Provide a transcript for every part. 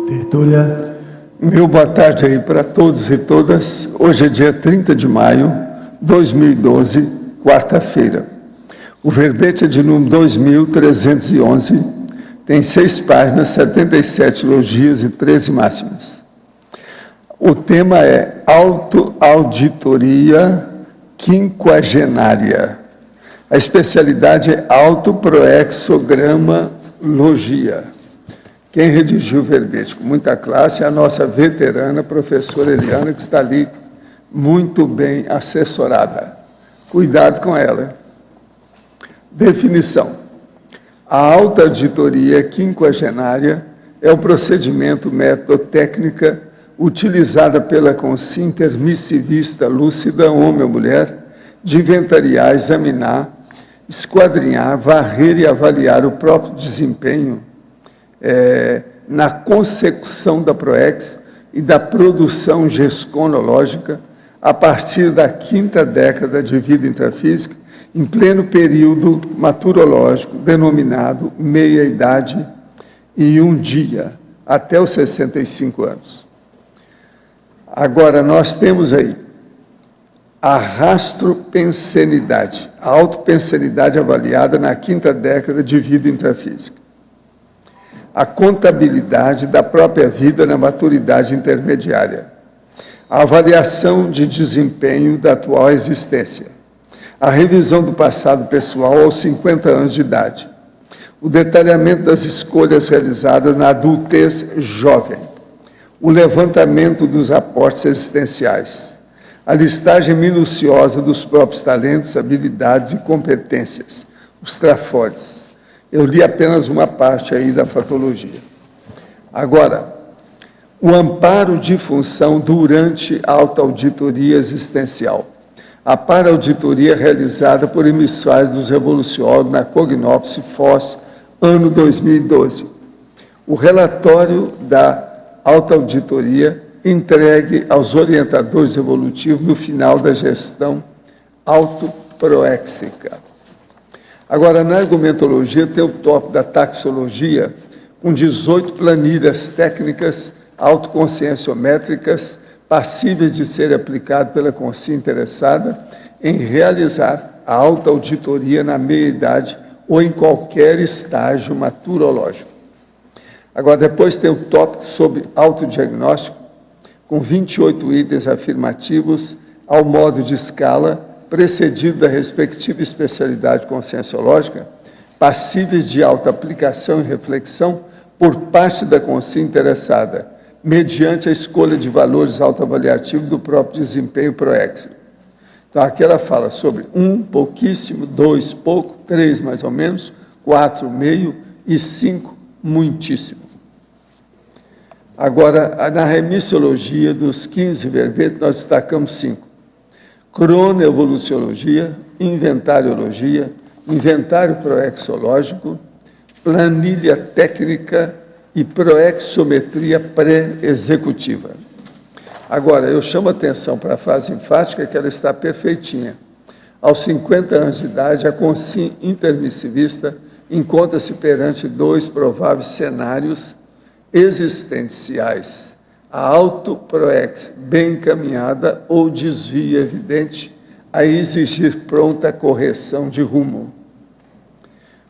Tertúlia. Meu boa tarde aí para todos e todas. Hoje é dia 30 de maio de 2012, quarta-feira. O verbete é de número 2311, tem 6 páginas, 77 elogios e 13 máximas. O tema é autoauditoria quinquagenária. A especialidade é autoproexogramologia. Quem redigiu o verbete com muita classe é a nossa veterana professora Eliana, que está ali muito bem assessorada. Cuidado com ela. Definição. A autoauditoria quinquagenária é o procedimento, método, técnica utilizada pela consciência intermissivista lúcida, homem ou mulher, de inventariar, examinar, esquadrinhar, varrer e avaliar o próprio desempenho na consecução da PROEX e da produção gesconológica a partir da 5ª década de vida intrafísica, em pleno período maturológico, denominado meia-idade e um dia, até os 65 anos. Agora, nós temos aí a rastropensenidade, a autopensenidade avaliada na 5ª década de vida intrafísica. A contabilidade da própria vida na maturidade intermediária. A avaliação de desempenho da atual existência. A revisão do passado pessoal aos 50 anos de idade. O detalhamento das escolhas realizadas na adultez jovem. O levantamento dos aportes existenciais. A listagem minuciosa dos próprios talentos, habilidades e competências. Os trafores. Eu li apenas uma parte aí da fatologia. Agora, o amparo de função durante a autoauditoria existencial. A para-auditoria realizada por emissários dos revoluciólogos na Cognópolis Foz, ano 2012. O relatório da autoauditoria entregue aos orientadores evolutivos no final da gestão autoproéxica. Agora, na argumentologia, tem o tópico da taxologia, com 18 planilhas técnicas autoconscienciométricas passíveis de ser aplicado pela consciência interessada em realizar a autoauditoria na meia-idade ou em qualquer estágio maturológico. Agora, depois tem o tópico sobre autodiagnóstico, com 28 itens afirmativos ao modo de escala, precedido da respectiva especialidade conscienciológica, passíveis de auto-aplicação e reflexão por parte da consciência interessada, mediante a escolha de valores autoavaliativos do próprio desempenho proéxico. Então, aqui ela fala sobre 1, pouquíssimo, 2, pouco, 3, mais ou menos, 4, meio e 5, muitíssimo. Agora, na remissiologia dos 15 verbetes, nós destacamos 5. Cronoevoluciologia, inventariologia, inventário proexológico, planilha técnica e proexometria pré-executiva. Agora, eu chamo a atenção para a fase enfática, que ela está perfeitinha. Aos 50 anos de idade, a consciência intermissivista encontra-se perante 2 prováveis cenários existenciais: a autoproex bem encaminhada ou desvio evidente a exigir pronta correção de rumo.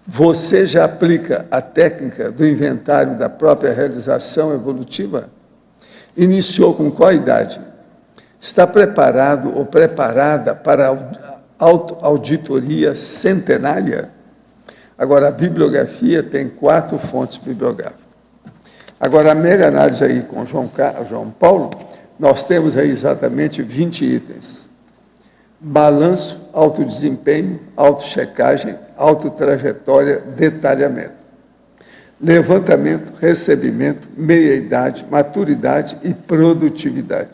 Você já aplica a técnica do inventário da própria realização evolutiva? Iniciou com qual idade? Está preparado ou preparada para a autoauditoria centenária? Agora, a bibliografia tem 4 fontes bibliográficas. Agora, a mega análise aí com João Paulo, nós temos aí exatamente 20 itens. Balanço, autodesempenho, autochecagem, autotrajetória, detalhamento. Levantamento, recebimento, meia-idade, maturidade e produtividade.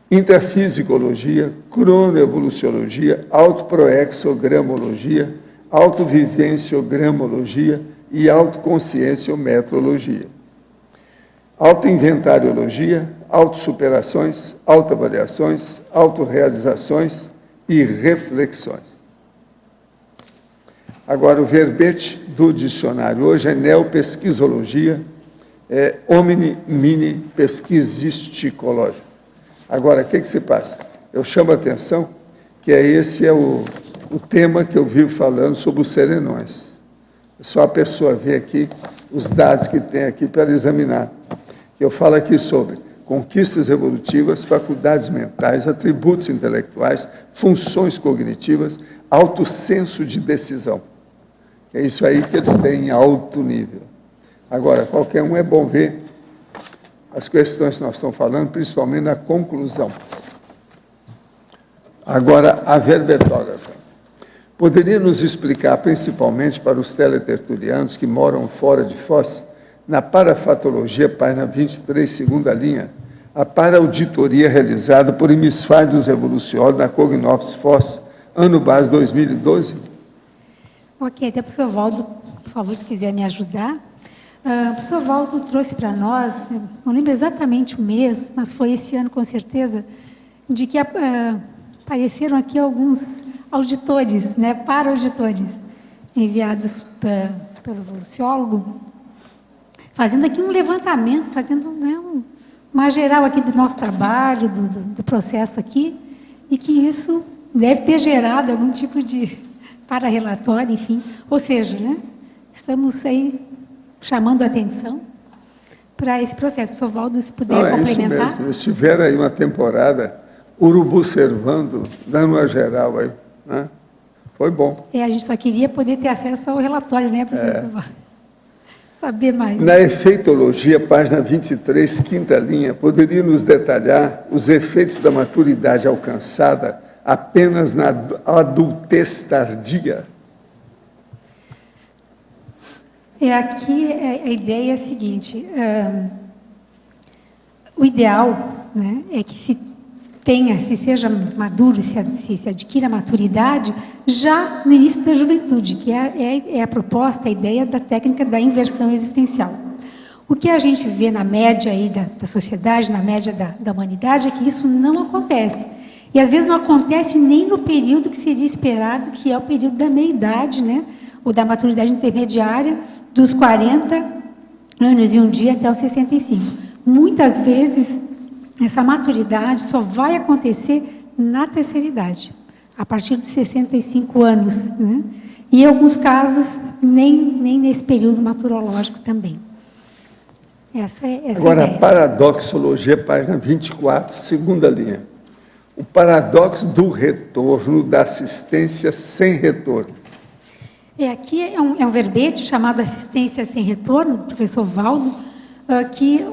Intrafisicologia, cronoevoluciologia, autoproexogramologia, autovivenciogramologia e autoconscienciometrologia. Autoinventariologia, autossuperações, autoavaliações, autorrealizações e reflexões. Agora, o verbete do dicionário hoje é neopesquisologia, homini mini pesquisísticológico. Agora, o que se passa? Eu chamo a atenção que esse é o tema que eu vivo falando sobre os serenões. Só a pessoa vê aqui os dados que tem aqui para examinar. Eu falo aqui sobre conquistas evolutivas, faculdades mentais, atributos intelectuais, funções cognitivas, alto senso de decisão. É isso aí que eles têm em alto nível. Agora, qualquer um é bom ver as questões que nós estamos falando, principalmente na conclusão. Agora, a verbetógrafa. Poderia nos explicar, principalmente para os teletertulianos que moram fora de Foz, na parafatologia, página 23, segunda linha, a parauditoria realizada por hemisfários evoluciólogos da Cognops Foz, ano base 2012? Ok, até o professor Valdo, por favor, se quiser me ajudar. O professor Valdo trouxe para nós, não lembro exatamente o mês, mas foi esse ano com certeza, de que apareceram aqui alguns auditores, né, para-auditores, enviados pelo evoluciólogo, fazendo aqui um levantamento, fazendo, né, uma geral aqui do nosso trabalho, do processo aqui, e que isso deve ter gerado algum tipo de para-relatório, enfim. Ou seja, né, estamos aí chamando a atenção para esse processo. Professor Valdo, se puder complementar. Isso mesmo. Se tiver aí uma temporada, urubu servando, dando uma geral aí, né? Foi bom. A gente só queria poder ter acesso ao relatório, né, professor? Saber mais. Na efeitologia, página 23, quinta linha, poderia nos detalhar os efeitos da maturidade alcançada apenas na adultez tardia? Aqui a ideia é a seguinte, o ideal, né, é que se seja maduro, se adquira a maturidade já no início da juventude, que é a proposta, a ideia da técnica da inversão existencial. O que a gente vê na média aí da sociedade, na média da humanidade, é que isso não acontece. E às vezes não acontece nem no período que seria esperado, que é o período da meia-idade, né, ou da maturidade intermediária, dos 40 anos e um dia até os 65. Muitas vezes, essa maturidade só vai acontecer na terceira idade, a partir dos 65 anos, né? E em alguns casos, nem nesse período maturológico também. Essa Agora, é a ideia. A paradoxologia, página 24, segunda linha. O paradoxo do retorno da assistência sem retorno. Aqui é um verbete chamado assistência sem retorno, do professor Valdo,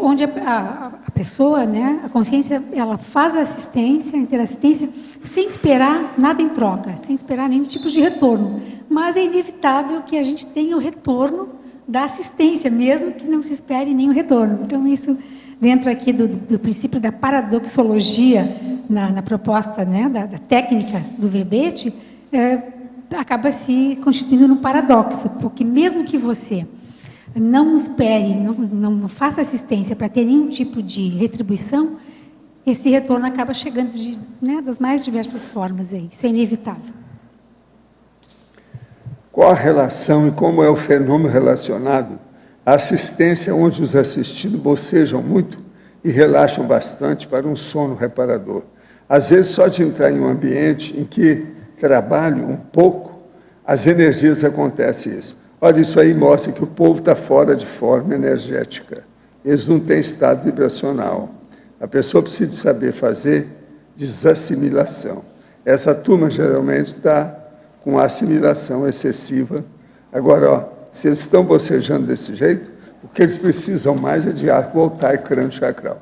onde a pessoa, né, a consciência, ela faz a assistência, a interassistência, sem esperar nada em troca, sem esperar nenhum tipo de retorno. Mas é inevitável que a gente tenha o retorno da assistência, mesmo que não se espere nenhum retorno. Então, isso, dentro aqui do princípio da paradoxologia, na proposta, né, da técnica do verbete, acaba se constituindo num paradoxo, porque mesmo que você não espere, não faça assistência para ter nenhum tipo de retribuição, esse retorno acaba chegando das mais diversas formas. Isso é inevitável. Qual a relação e como é o fenômeno relacionado à assistência onde os assistidos bocejam muito e relaxam bastante para um sono reparador? Às vezes, só de entrar em um ambiente em que trabalho um pouco, as energias acontecem isso. Olha, isso aí mostra que o povo está fora de forma energética. Eles não têm estado vibracional. A pessoa precisa saber fazer desassimilação. Essa turma geralmente está com assimilação excessiva. Agora, se eles estão bocejando desse jeito, o que eles precisam mais é de arco voltaico crânio chacral.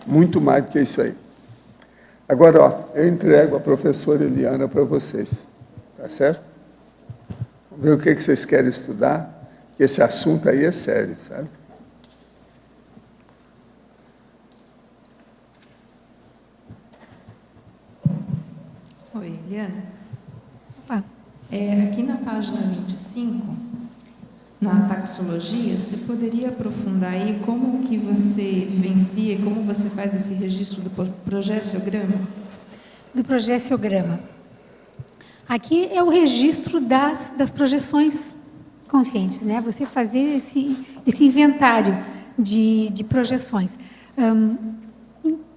Muito mais do que isso aí. Agora, eu entrego a professora Eliana para vocês. Tá certo? Vamos ver o que vocês querem estudar, que esse assunto aí é sério, sabe? Oi, Eliana. Aqui na página 25, na taxologia, você poderia aprofundar aí como que você vivencia, como você faz esse registro do progestiograma? Do progestiograma. Aqui é o registro das projeções conscientes, né? Você fazer esse inventário de projeções.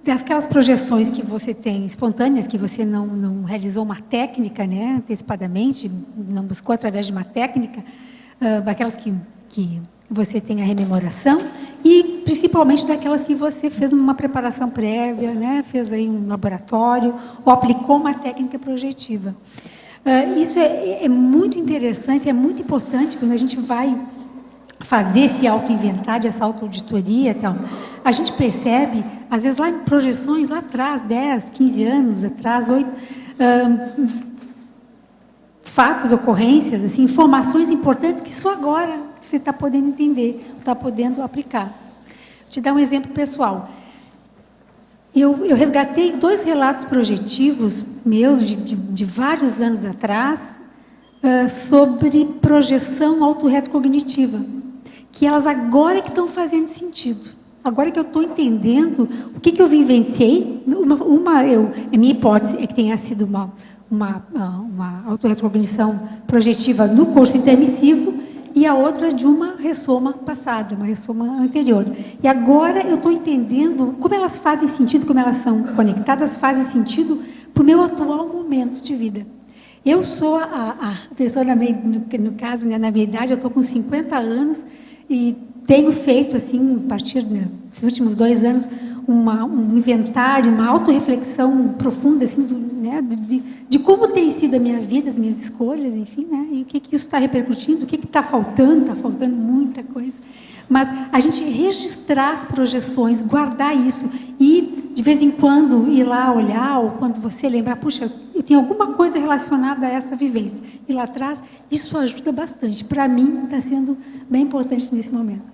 Daquelas projeções que você tem espontâneas, que você não realizou uma técnica, né, antecipadamente, não buscou através de uma técnica, daquelas que você tem a rememoração, e principalmente daquelas que você fez uma preparação prévia, né, fez aí um laboratório, ou aplicou uma técnica projetiva. Isso é muito interessante, é muito importante quando a gente vai fazer esse autoinventário, essa autoauditoria, então, a gente percebe, às vezes, lá em projeções, lá atrás, 10, 15 anos atrás, 8, fatos, ocorrências, assim, informações importantes que só agora você está podendo entender, está podendo aplicar. Vou te dar um exemplo pessoal. Eu resgatei 2 relatos projetivos meus, de vários anos atrás, sobre projeção autorretrocognitiva, que elas agora que estão fazendo sentido. Agora que eu estou entendendo o que eu vivenciei, a minha hipótese é que tenha sido uma autorretrocognição projetiva no curso intermissivo e a outra de uma ressoma passada, uma ressoma anterior. E agora eu estou entendendo como elas fazem sentido, como elas são conectadas, fazem sentido para o meu atual momento de vida. Eu sou a pessoa, no caso, né, na minha idade, eu estou com 50 anos e tenho feito, assim, a partir desses últimos 2 anos, um inventário, uma autorreflexão profunda, assim, né, de como tem sido a minha vida, as minhas escolhas, enfim, né, e o que isso está repercutindo, o que está faltando muita coisa. Mas a gente registrar as projeções, guardar isso e, de vez em quando, ir lá olhar, ou quando você lembrar, puxa, eu tenho alguma coisa relacionada a essa vivência. E lá atrás, isso ajuda bastante. Para mim, está sendo bem importante nesse momento.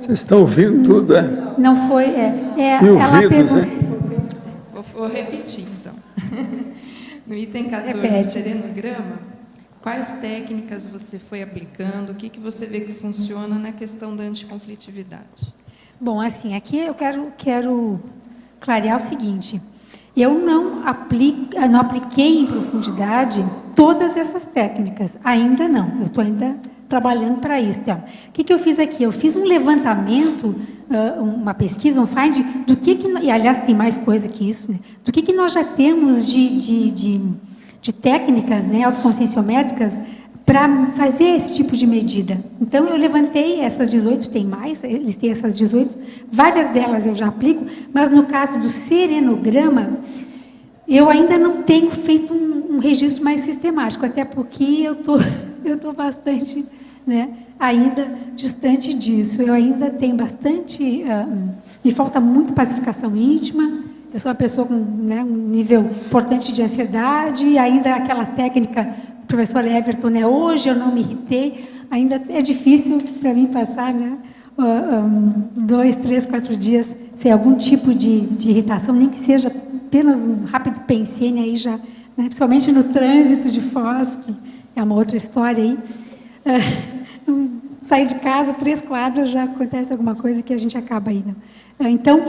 Vocês estão ouvindo tudo, é? Não foi... ela perguntou... Vou repetir, então. No item 14, serenograma, quais técnicas você foi aplicando? O que você vê que funciona na questão da anticonflitividade? Bom, assim, aqui eu quero clarear o seguinte. Eu não apliquei em profundidade todas essas técnicas. Ainda não. Eu estou ainda trabalhando para isso. Então, o que eu fiz aqui? Eu fiz um levantamento, uma pesquisa, um find, e aliás tem mais coisa que isso, né? Do que nós já temos de técnicas, né, autoconscienciométricas para fazer esse tipo de medida. Então, eu levantei essas 18, tem mais, eles têm essas 18, várias delas eu já aplico, mas no caso do serenograma, eu ainda não tenho feito um registro mais sistemático, até porque eu tô bastante, né, ainda distante disso. Eu ainda tenho bastante... me falta muito pacificação íntima, eu sou uma pessoa com, né, um nível importante de ansiedade, e ainda aquela técnica do professor Everton, né, hoje eu não me irritei, ainda é difícil para mim passar, né, 2, 3, 4 dias sem algum tipo de irritação, nem que seja apenas um rápido pensene aí já, né, principalmente no trânsito de Foz, que é uma outra história aí. Sair de casa, 3 quadras, já acontece alguma coisa que a gente acaba indo. Então,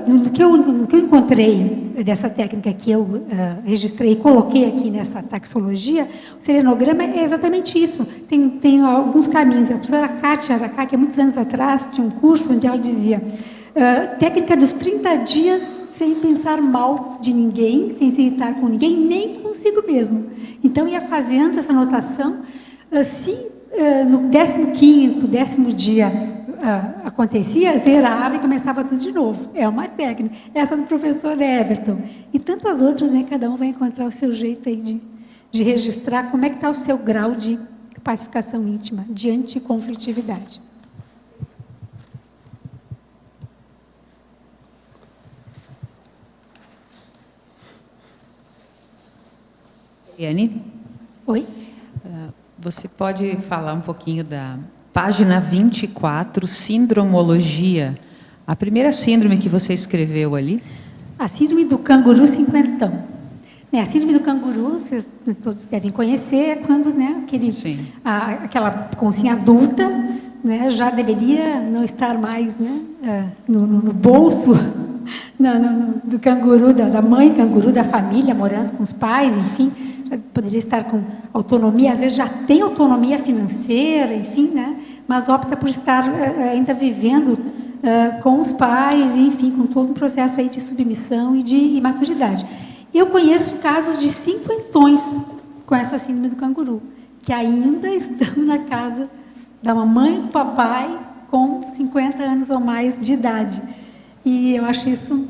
no que eu encontrei dessa técnica que eu registrei e coloquei aqui nessa taxologia, o serenograma é exatamente isso. Tem alguns caminhos. A professora Kátia Aracá, que há muitos anos atrás tinha um curso onde ela dizia técnica dos 30 dias sem pensar mal de ninguém, sem se irritar com ninguém, nem consigo mesmo. Então, ia fazendo essa anotação. Se no 15º, 10º dia acontecia, zerava e começava tudo de novo. É uma técnica. Essa do professor Everton. E tantas outras, né? Cada um vai encontrar o seu jeito aí de registrar como é que está o seu grau de pacificação íntima, de anticonflitividade. Eliane? Oi? Você pode falar um pouquinho da página 24, Sindromologia. A primeira síndrome que você escreveu ali? A síndrome do canguru cinquentão. A síndrome do canguru, vocês todos devem conhecer, é quando, né, aquela consinha adulta, né, já deveria não estar mais, né, no bolso do canguru, da mãe canguru, da família, morando com os pais, enfim, já poderia estar com autonomia, às vezes já tem autonomia financeira, enfim, né, mas opta por estar ainda vivendo com os pais, enfim, com todo um processo aí de submissão e de imaturidade. Eu conheço casos de cinquentões com essa síndrome do canguru, que ainda estão na casa da mamãe e do papai com 50 anos ou mais de idade. E eu acho isso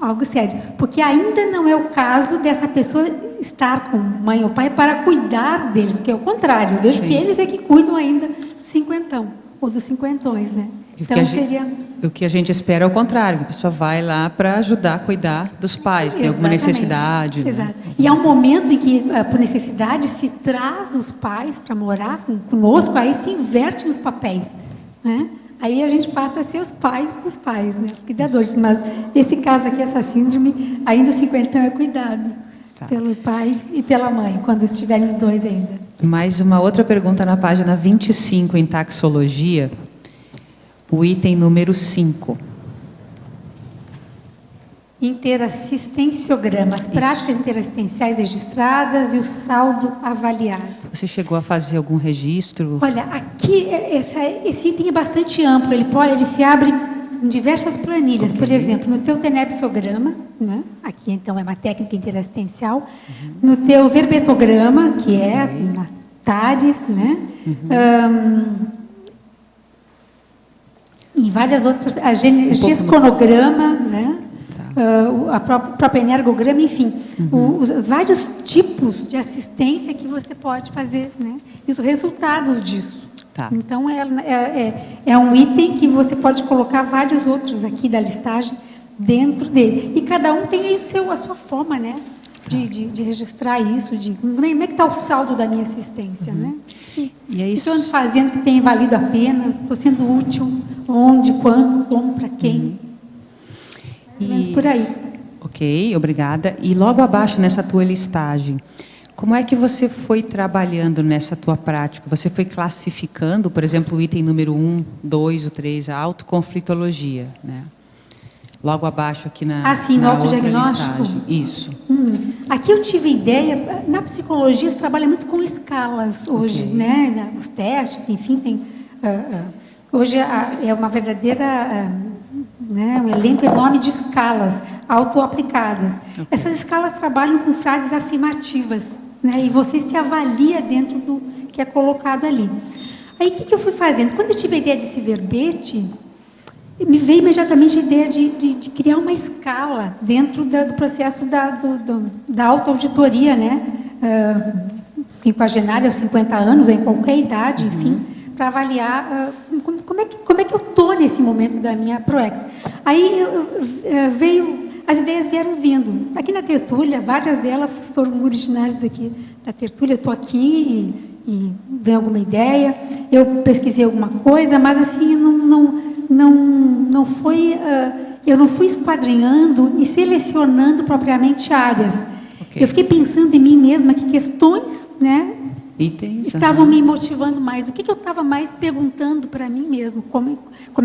algo sério, porque ainda não é o caso dessa pessoa estar com mãe ou pai para cuidar deles, porque é o contrário, eu vejo que eles é que cuidam ainda do cinquentão, ou dos cinquentões, né? Então, seria... O que a gente espera é o contrário, que a pessoa vai lá para ajudar a cuidar dos pais, tem alguma necessidade. Exato. Né? E há um momento em que, por necessidade, se traz os pais para morar conosco, aí se inverte os papéis, né? Aí a gente passa a ser os pais dos pais, né? Os cuidadores. Mas esse caso aqui, essa síndrome, ainda os 50 é cuidado pelo pai e pela mãe, quando estiverem os dois ainda. Mais uma outra pergunta na página 25, em taxologia. O item número 5. Interassistenciograma, as práticas interassistenciais registradas e o saldo avaliado. Você chegou a fazer algum registro? Olha, aqui esse item é bastante amplo, ele se abre em diversas planilhas. Por exemplo, no teu tenepsograma, né? Aqui então é uma técnica interassistencial, no teu verbetograma, que é na TARES, né? Em várias outras, a gesconograma, né? A própria energograma, enfim, os vários tipos de assistência que você pode fazer, né? E os resultados disso. Então, é um item que você pode colocar vários outros aqui da listagem dentro dele. E cada um tem aí a sua forma, né? De registrar isso, como é que está o saldo da minha assistência, né? E é isso. O que eu ando fazendo que tem valido a pena, estou sendo útil, onde, quando, como, para quem. Mas por aí. Ok, obrigada. E logo abaixo, nessa tua listagem, como é que você foi trabalhando nessa tua prática? Você foi classificando, por exemplo, o item número 1, 2, o 3, a autoconflitologia, né? Logo abaixo aqui na no autodiagnóstico? Isso. Aqui eu tive ideia, na psicologia se trabalha muito com escalas hoje, né? Os testes, enfim, tem... hoje é uma verdadeira... né, um elenco enorme de escalas autoaplicadas. Essas escalas trabalham com frases afirmativas, né, e você se avalia dentro do que é colocado ali. Aí, o que eu fui fazendo? Quando eu tive a ideia desse verbete, me veio imediatamente a ideia de criar uma escala dentro do processo da autoauditoria, né, quinquagenária aos 50 anos, ou em qualquer idade, enfim, para avaliar como é que eu estou nesse momento da minha ProEx. Aí as ideias vieram vindo. Aqui na tertúlia, várias delas foram originárias aqui da tertúlia. Eu estou aqui e vem alguma ideia, eu pesquisei alguma coisa, mas assim, não foi... eu não fui esquadrinhando e selecionando propriamente áreas. Eu fiquei pensando em mim mesma que questões, né, estavam me motivando mais. O que eu estava mais perguntando para mim mesmo? Como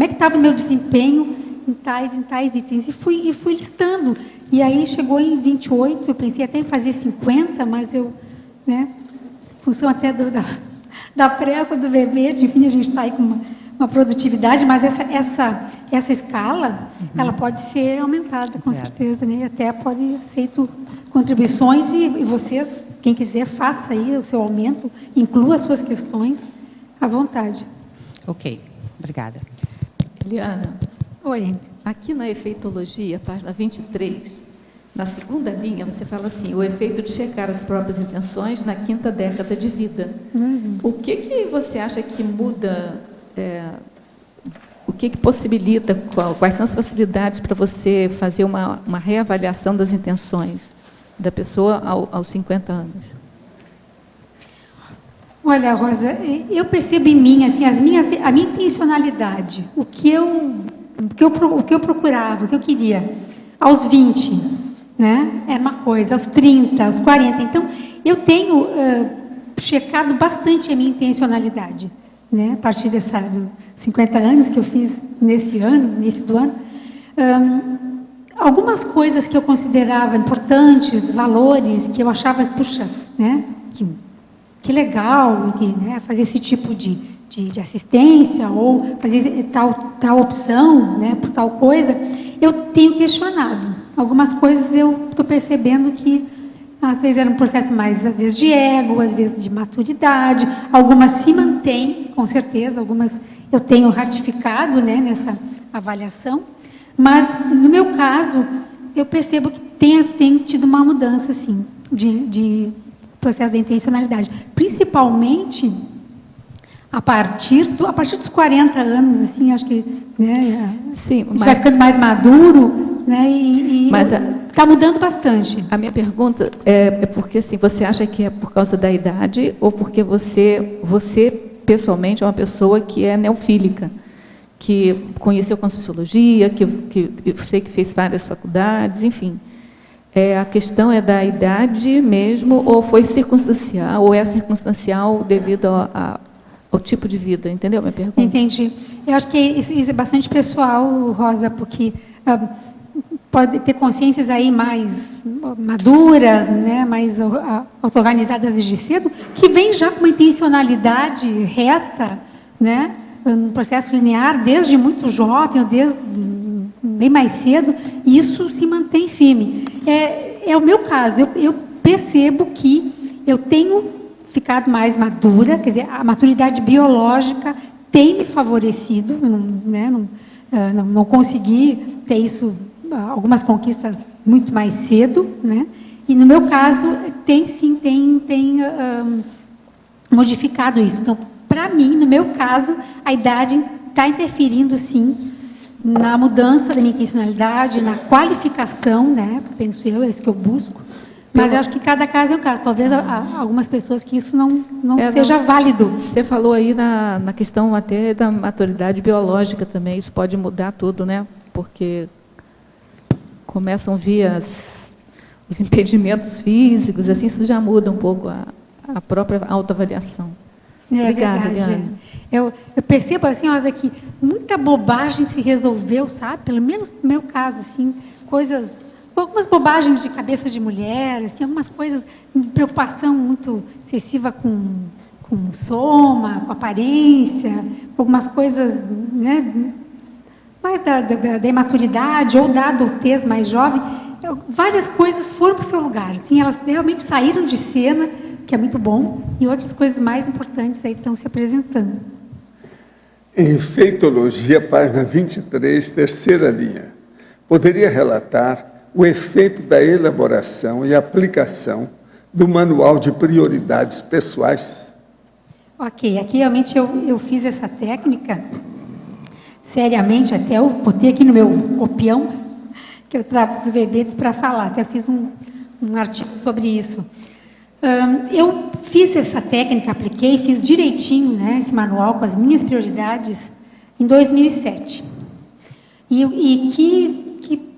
é que estava o meu desempenho em tais itens? E fui listando. E aí chegou em 28, eu pensei até em fazer 50, mas eu, né, em função até da pressa do bebê, enfim, a gente está aí com uma produtividade, mas essa escala, ela pode ser aumentada, com certeza, né? Até pode ser feito contribuições e vocês, quem quiser, faça aí o seu aumento, inclua as suas questões à vontade. Ok, obrigada. Eliana. Oi. Aqui na efeitologia, página 23, na segunda linha, você fala assim, o efeito de checar as próprias intenções na 5ª década de vida. O que você acha que muda, o que possibilita, quais são as facilidades para você fazer uma reavaliação das intenções da pessoa aos 50 anos? Olha, Rosa, eu percebo em mim assim, a minha intencionalidade, o que eu procurava, o que eu queria. Aos 20, né? Era uma coisa, aos 30, aos 40. Então, eu tenho checado bastante a minha intencionalidade, né? A partir dos 50 anos que eu fiz nesse ano, início do ano. Algumas coisas que eu considerava importantes, valores, que eu achava, puxa, né? Que legal, né? Fazer esse tipo de assistência ou fazer tal opção, né? Por tal coisa, eu tenho questionado. Algumas coisas eu estou percebendo que às vezes era um processo mais, às vezes, de ego, às vezes de maturidade. Algumas se mantêm, com certeza, algumas eu tenho ratificado, né, nessa avaliação. Mas, no meu caso, eu percebo que tem tido uma mudança, sim, de processo da intencionalidade. Principalmente a partir dos 40 anos, assim, acho que, né, sim, a gente vai ficando mais maduro, né, mas está mudando bastante. A minha pergunta é porque, assim, você acha que é por causa da idade ou porque você pessoalmente, é uma pessoa que é neofílica, que conheceu Conscienciologia, que eu sei que fez várias faculdades, enfim. A questão é da idade mesmo, ou foi circunstancial, ou é circunstancial devido ao tipo de vida, entendeu a minha pergunta? Entendi. Eu acho que isso é bastante pessoal, Rosa, porque pode ter consciências aí mais maduras, né, mais auto-organizadas desde cedo, que vem já com uma intencionalidade reta, né, um processo linear desde muito jovem, ou desde bem mais cedo, e isso se mantém firme. É o meu caso, eu percebo que eu tenho ficado mais madura, quer dizer, a maturidade biológica tem me favorecido, né, não consegui ter isso, algumas conquistas muito mais cedo, né, e no meu caso tem modificado isso. Então, para mim, no meu caso, a idade está interferindo, sim, na mudança da minha intencionalidade, na qualificação, né? Penso eu, é isso que eu busco. Mas eu acho que cada caso é um caso. Talvez algumas pessoas que isso não seja válido. Você falou aí na questão até da maturidade biológica também. Isso pode mudar tudo, né? Porque começam a vir os impedimentos físicos, assim, isso já muda um pouco a própria autoavaliação. Obrigada, Diana. Eu percebo, assim, Rosa, que muita bobagem se resolveu, sabe? Pelo menos no meu caso, assim, algumas bobagens de cabeça de mulher, assim, algumas coisas, preocupação muito excessiva com soma, com aparência, algumas coisas, né, mais da imaturidade ou da adultez mais jovem. Várias coisas foram para o seu lugar, assim, elas realmente saíram de cena, que é muito bom, e outras coisas mais importantes aí estão se apresentando. Em Feitologia, página 23, terceira linha, poderia relatar o efeito da elaboração e aplicação do manual de prioridades pessoais? Ok, aqui realmente eu fiz essa técnica, seriamente, até eu botei aqui no meu copião, que eu trago os verbetes para falar, até fiz um artigo sobre isso. Eu fiz essa técnica, apliquei, fiz direitinho, né, esse manual com as minhas prioridades em 2007. E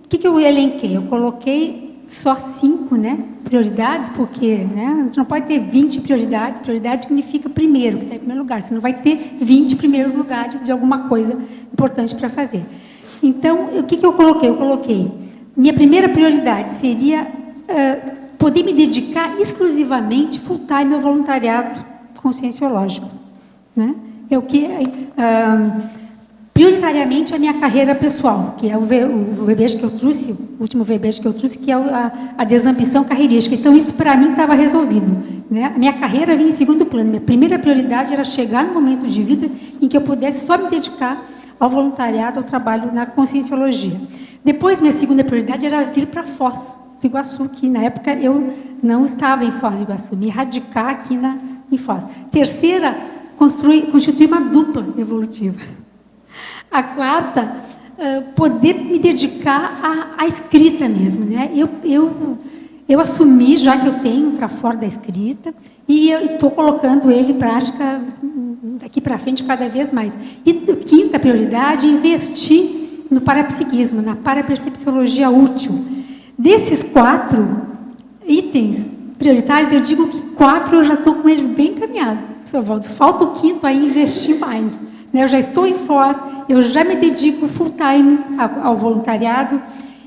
que eu elenquei? Eu coloquei só 5, né, prioridades, porque, né, a gente não pode ter 20 prioridades. Prioridade significa primeiro, que está em primeiro lugar. Você não vai ter 20 primeiros lugares de alguma coisa importante para fazer. Então, o que eu coloquei? Eu coloquei, minha primeira prioridade seria poder me dedicar exclusivamente, full time, ao voluntariado conscienciológico, né? Prioritariamente a minha carreira pessoal, que é o verbejo que eu trouxe, o último verbejo que eu trouxe, que é a desambição carreirística. Então, isso para mim estava resolvido, né? A minha carreira vinha em segundo plano. Minha primeira prioridade era chegar no momento de vida em que eu pudesse só me dedicar ao voluntariado, ao trabalho na conscienciologia. Depois, minha segunda prioridade era vir para Foz do Iguaçu, que na época eu não estava em Foz do Iguaçu, me radicar aqui em Foz. Terceira, constituir uma dupla evolutiva. A quarta, poder me dedicar à escrita mesmo, né? Eu assumi, já que eu tenho um trafor da escrita, e estou colocando ele em prática daqui para frente cada vez mais. E quinta prioridade, investir no parapsiquismo, na parapercepciologia útil. Desses 4 itens prioritários, eu digo que 4 eu já estou com eles bem encaminhados. Professor Waldo, falta o 5º aí, investir mais. Né? Eu já estou em Foz, eu já me dedico full time ao voluntariado.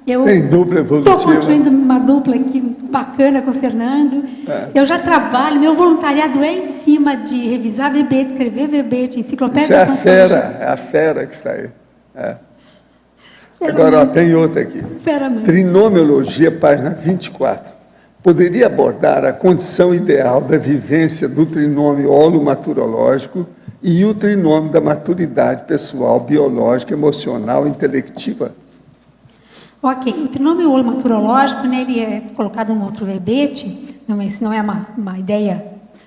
Tem dupla evolutiva. Estou construindo uma dupla aqui bacana com o Fernando. Eu já trabalho, meu voluntariado é em cima de revisar verbete, escrever verbete, enciclopédia. Isso é a fera que está aí. Agora, ó, tem outra aqui. Trinomiologia, página 24. Poderia abordar a condição ideal da vivência do trinômio holomaturológico e o trinômio da maturidade pessoal, biológica, emocional e intelectiva? Ok, o trinômio holomaturológico, né, ele é colocado num outro verbete, não é uma ideia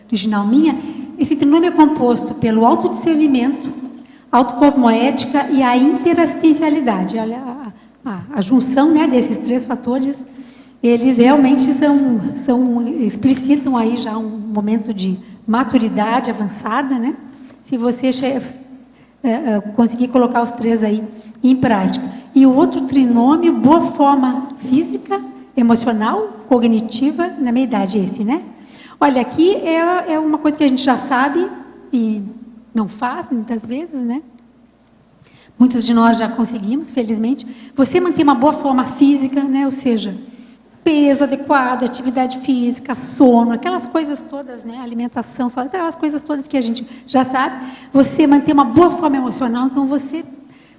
original minha. Esse trinômio é composto pelo autodiscernimento, autocosmoética e a interassistencialidade. A junção, né, desses 3 fatores, eles realmente explicitam aí já um momento de maturidade avançada, né? Se você conseguir colocar os 3 aí em prática. E o outro trinômio, boa forma física, emocional, cognitiva, na meia idade esse, né? Olha, aqui é uma coisa que a gente já sabe e não faz muitas vezes, né? Muitos de nós já conseguimos, felizmente. Você manter uma boa forma física, né? Ou seja, peso adequado, atividade física, sono, aquelas coisas todas, né? Alimentação, aquelas coisas todas que a gente já sabe. Você manter uma boa forma emocional, então você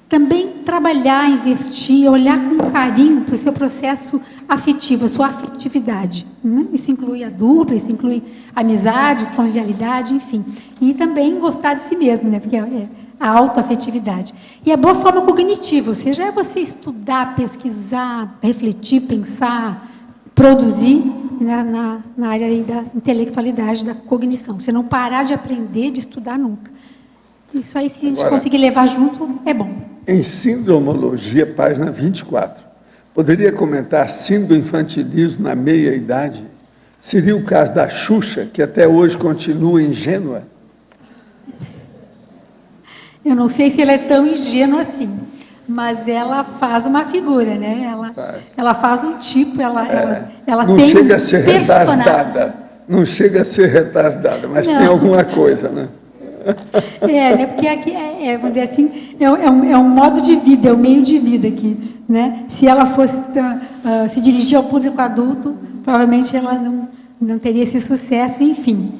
também trabalhar, investir, olhar com carinho para o seu processo afetivo, a sua afetividade. Né? Isso inclui a dupla, isso inclui amizades, convivialidade, enfim. E também gostar de si mesmo, né? Porque é a autoafetividade. E a boa forma cognitiva, ou seja, é você estudar, pesquisar, refletir, pensar, produzir, né, na área aí da intelectualidade, da cognição. Você não parar de aprender, de estudar nunca. Isso aí, se a gente conseguir levar junto, é bom. Em sindromologia, página 24, poderia comentar síndrome do infantilismo na meia-idade? Seria o caso da Xuxa, que até hoje continua ingênua? Eu não sei se ela é tão ingênua assim, mas ela faz uma figura, né? Ela faz um tipo, ela não tem chega a ser personagem. retardada, não chega a ser retardada, mas tem alguma coisa, né? Né? Porque aqui, vamos dizer assim, é um modo de vida, é um meio de vida aqui, né? Se ela fosse se dirigir ao público adulto, provavelmente ela não teria esse sucesso, enfim.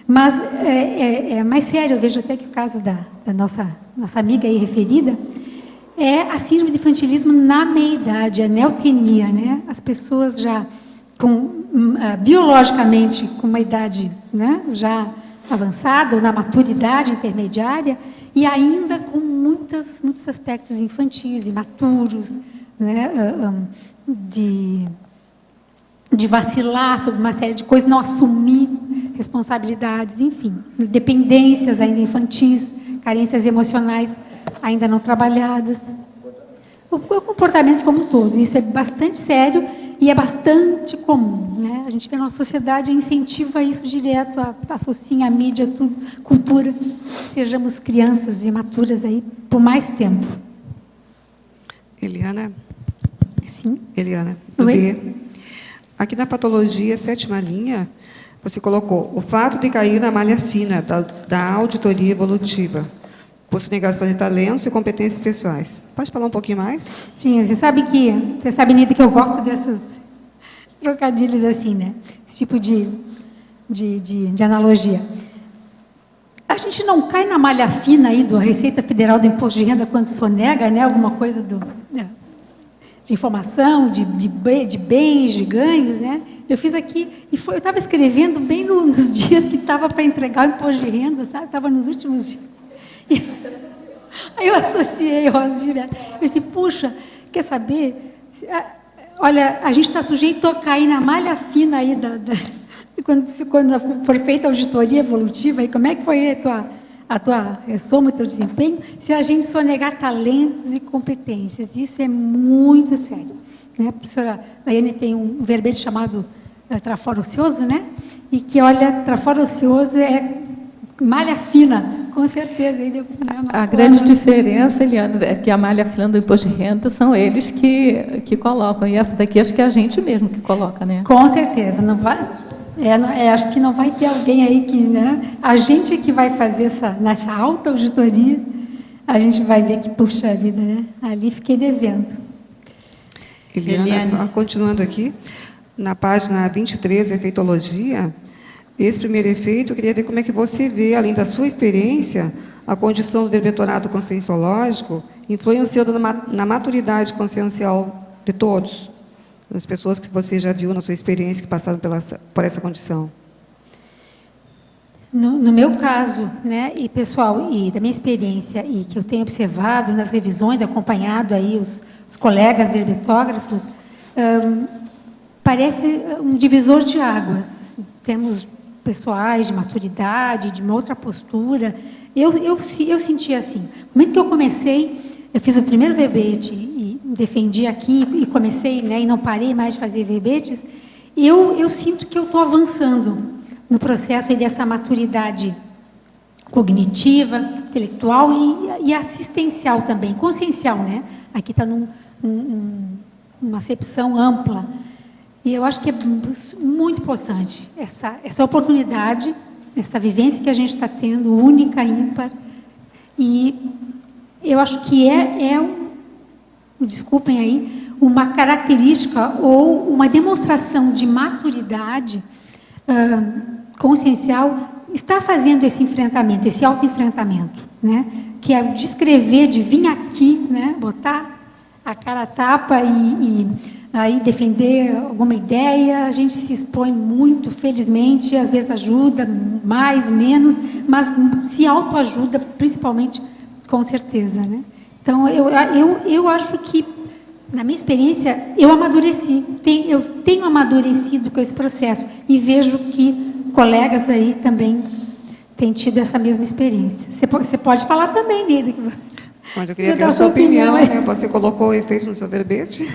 Mas é mais sério, eu vejo até que o caso da nossa amiga aí referida é a síndrome de infantilismo na meia-idade, a neotenia, né? As pessoas já biologicamente com uma idade, né, já avançada, ou na maturidade intermediária, e ainda com muitos aspectos infantis, imaturos, né, de vacilar sobre uma série de coisas, não assumir responsabilidades, enfim, dependências ainda infantis, carências emocionais ainda não trabalhadas. O comportamento como um todo, isso é bastante sério e é bastante comum, né? A gente vê na nossa sociedade, incentiva isso direto, associa a mídia, tudo, cultura, sejamos crianças imaturas aí por mais tempo. Eliana? Sim. Eliana, do B. Aqui na patologia, 7ª linha, você colocou o fato de cair na malha fina da auditoria evolutiva, possui negação de talentos e competências pessoais. Pode falar um pouquinho mais? Sim, você sabe, Nida, que eu gosto desses trocadilhos assim, né? Esse tipo de analogia. A gente não cai na malha fina aí da Receita Federal do Imposto de Renda quando sonega, né? Alguma coisa de informação, de bens, de ganhos, né? Eu fiz aqui, eu estava escrevendo bem nos dias que estava para entregar o imposto de renda, sabe? Estava nos últimos dias. Aí eu associei, eu disse, puxa, quer saber? Olha, a gente está sujeito a cair na malha fina aí quando for feita a auditoria evolutiva, e como é que foi a tua soma, o teu desempenho, se a gente sonegar talentos e competências. Isso é muito sério. Né? A professora Daiane tem um verbete chamado traforo ocioso, né? E que, olha, traforo ocioso é malha fina Com certeza. A grande diferença, Eliana, é que a malha fina do imposto de renda são eles que colocam. E essa daqui acho que é a gente mesmo que coloca, né? Com certeza. Não vai, acho que não vai ter alguém aí que... Né, a gente que vai fazer nessa alta auditoria, a gente vai ver que, puxa vida, né? Ali fiquei devendo. Eliana, só continuando aqui, na página 23, efeitologia, esse primeiro efeito, eu queria ver como é que você vê, além da sua experiência, a condição do verbetorado conscienciológico influenciando na maturidade consciencial de todos, das pessoas que você já viu na sua experiência que passaram por essa condição. No meu caso, né, e pessoal, e da minha experiência, e que eu tenho observado nas revisões, acompanhado aí os colegas verbetógrafos, parece um divisor de águas. Assim, temos pessoais de maturidade, de uma outra postura. Eu senti assim. No momento que eu comecei, eu fiz o primeiro verbete e defendi aqui e comecei, né, e não parei mais de fazer verbetes, eu sinto que eu estou avançando no processo aí dessa maturidade cognitiva, intelectual e assistencial também, consciencial, né? Aqui está numa acepção ampla. E eu acho que é muito importante essa oportunidade, essa vivência que a gente está tendo, única, ímpar. E eu acho que desculpem aí, uma característica ou uma demonstração de maturidade consciencial está fazendo esse enfrentamento, esse autoenfrentamento, né? Que é descrever, de vir aqui, né? Botar a cara a tapa e aí defender alguma ideia. A gente se expõe muito, felizmente, às vezes ajuda, mais, menos, mas se autoajuda, principalmente, com certeza, né? Então, eu acho que, na minha experiência, eu amadureci, eu tenho amadurecido com esse processo e vejo que colegas aí também têm tido essa mesma experiência. Você pode falar também, Nida. Mas eu queria ver a sua opinião, né? Você colocou o efeito no seu verbete?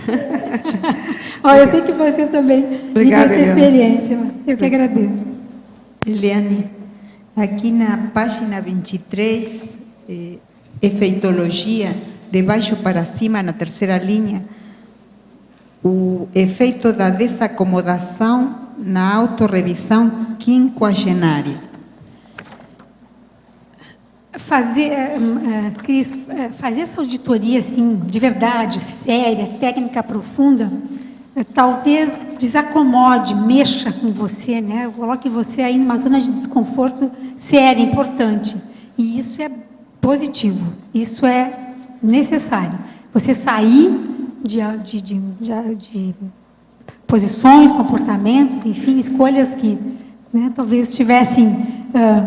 Olha, eu sei que você também vive essa experiência. Eu que agradeço. Eliane, aqui na página 23, efeitologia, de baixo para cima, na terceira linha, o efeito da desacomodação na autorrevisão quinquagenária. Cris, fazer essa auditoria assim, de verdade, séria, técnica profunda, talvez desacomode, mexa com você, né? Coloque você aí numa zona de desconforto séria, importante. E isso é positivo, isso é necessário. Você sair de posições, comportamentos, enfim, escolhas que, né, talvez estivessem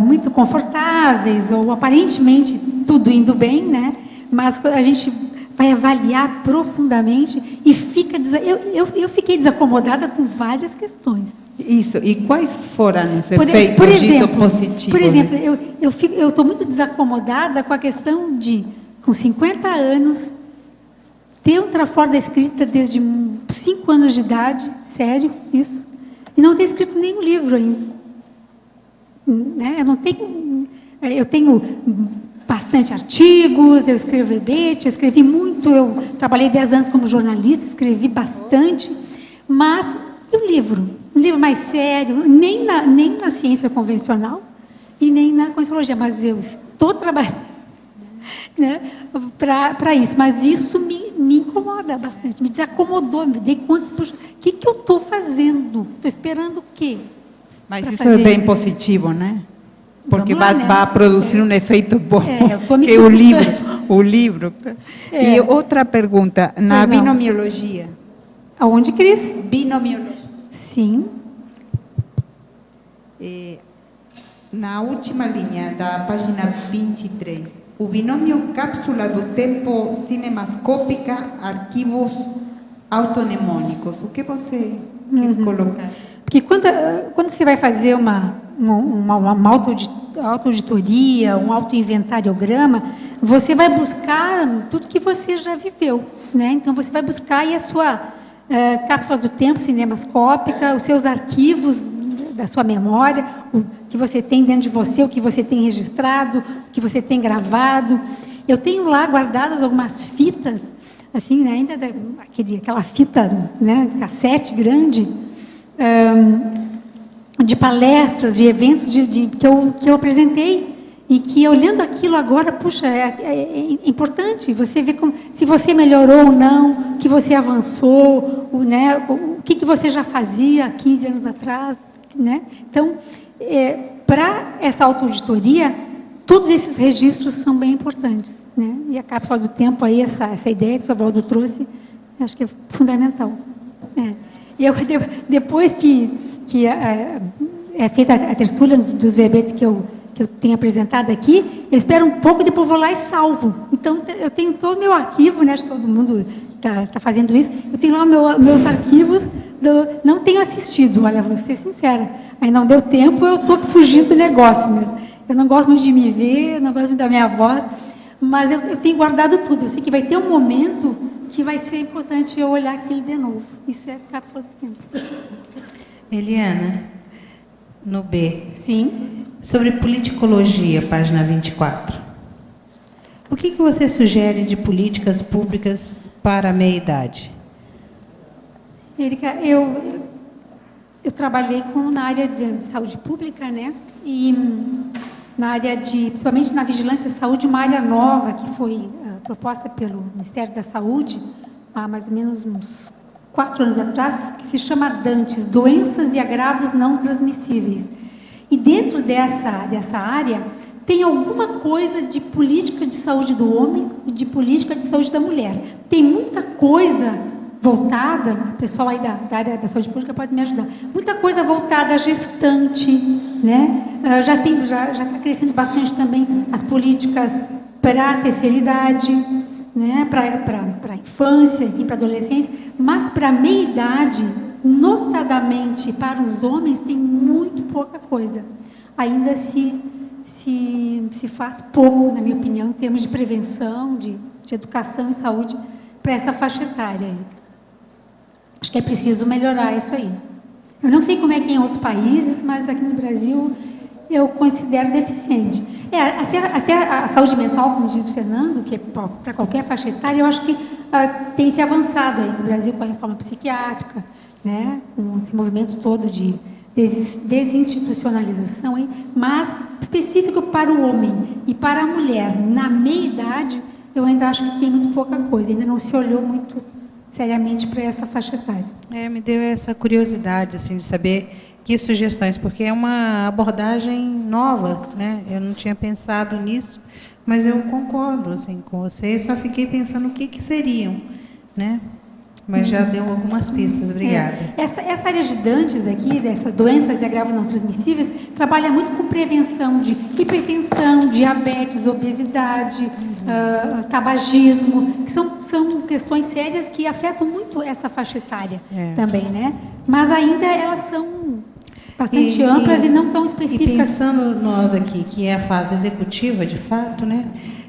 muito confortáveis ou aparentemente tudo indo bem, né? Mas a gente vai avaliar profundamente e fica... Eu fiquei desacomodada com várias questões. Isso. E quais foram os efeitos disso positivos? Por exemplo, eu estou muito desacomodada com a questão de, com 50 anos, ter um trafor da escrita desde 5 anos de idade, sério, isso, e não ter escrito nenhum livro ainda. Né? Eu tenho bastante artigos, eu escrevo verbete, eu escrevi muito, eu trabalhei 10 anos como jornalista, escrevi bastante, mas e um livro mais sério, nem na ciência convencional e nem na conscienciologia, mas eu estou trabalhando, né, para isso, mas isso me incomoda bastante, me desacomodou, me dei conta, puxa, o que eu estou fazendo? Estou esperando o quê? Mas isso é bem positivo, né? Porque vai produzir um efeito bom, que é o livro. E outra pergunta, na binomiologia. Aonde, Cris? Binomiologia. Sim. Na última linha da página 23, o binômio cápsula do tempo cinemascópica, arquivos autonemônicos. O que você quis colocar? Porque quando você vai fazer uma auto-auditoria, um auto-inventariograma, você vai buscar tudo que você já viveu, né? Então, você vai buscar aí a sua cápsula do tempo cinemascópica, os seus arquivos da sua memória, que você tem dentro de você, o que você tem registrado, o que você tem gravado. Eu tenho lá guardadas algumas fitas, assim, né, ainda aquela fita, né, cassete grande, de palestras, de eventos que eu apresentei, e que, olhando aquilo agora, puxa, é importante você ver se você melhorou ou não, que você avançou, né, o que você já fazia há 15 anos atrás. Né? Então, para essa autoauditoria, todos esses registros são bem importantes. Né? E a cápsula do tempo, aí, essa ideia que o Valdo trouxe, acho que é fundamental. E depois que é feita a tertúlia dos verbetes que eu tenho apresentado aqui, eu espero um pouco e depois vou lá e salvo. Então, eu tenho todo o meu arquivo, né, todo mundo está fazendo isso, eu tenho lá meus arquivos, não tenho assistido, olha, vou ser sincera, aí não deu tempo, eu estou fugindo do negócio mesmo. Eu não gosto muito de me ver, eu não gosto muito da minha voz, mas eu tenho guardado tudo. Eu sei que vai ter um momento que vai ser importante eu olhar aquilo de novo. Isso é cápsula do tempo. Eliana, no B. Sim. Sobre politicologia, página 24. O que você sugere de políticas públicas para a meia-idade? Érica, eu trabalhei na área de saúde pública, né? E na área principalmente na vigilância de saúde, uma área nova que foi proposta pelo Ministério da Saúde há mais ou menos uns 4 anos atrás, que se chama DANTES, Doenças e Agravos Não Transmissíveis. E dentro dessa área tem alguma coisa de política de saúde do homem e de política de saúde da mulher. Tem muita coisa voltada, o pessoal aí da área da saúde pública pode me ajudar, muita coisa voltada à gestante, né? Já está crescendo bastante também as políticas para a terceira idade, né? Para a infância e para a adolescência, mas para a meia-idade, notadamente para os homens, tem muito pouca coisa. Ainda se faz pouco, na minha opinião, em termos de prevenção, de educação e saúde para essa faixa etária. Acho que é preciso melhorar isso aí. Eu não sei como é que é em outros países, mas aqui no Brasil eu considero deficiente. Até a saúde mental, como diz o Fernando, que é para qualquer faixa etária, eu acho que tem se avançado aí no Brasil com a reforma psiquiátrica, né, com esse movimento todo de desinstitucionalização, aí, mas específico para o homem e para a mulher, na meia-idade, eu ainda acho que tem muito pouca coisa, ainda não se olhou muito seriamente para essa faixa etária. Me deu essa curiosidade assim, de saber que sugestões, porque é uma abordagem nova, né? Eu não tinha pensado nisso, mas eu concordo assim, com você, eu só fiquei pensando o que seriam, né? Mas já deu algumas pistas, obrigada. Essa área de DANTES aqui, dessas doenças e agravos não transmissíveis, trabalha muito com prevenção de hipertensão, diabetes, obesidade, tabagismo, que são questões sérias que afetam muito essa faixa etária também, né? Mas ainda elas são bastante amplas e não tão específicas. E pensando nós aqui, que é a fase executiva, de fato, né?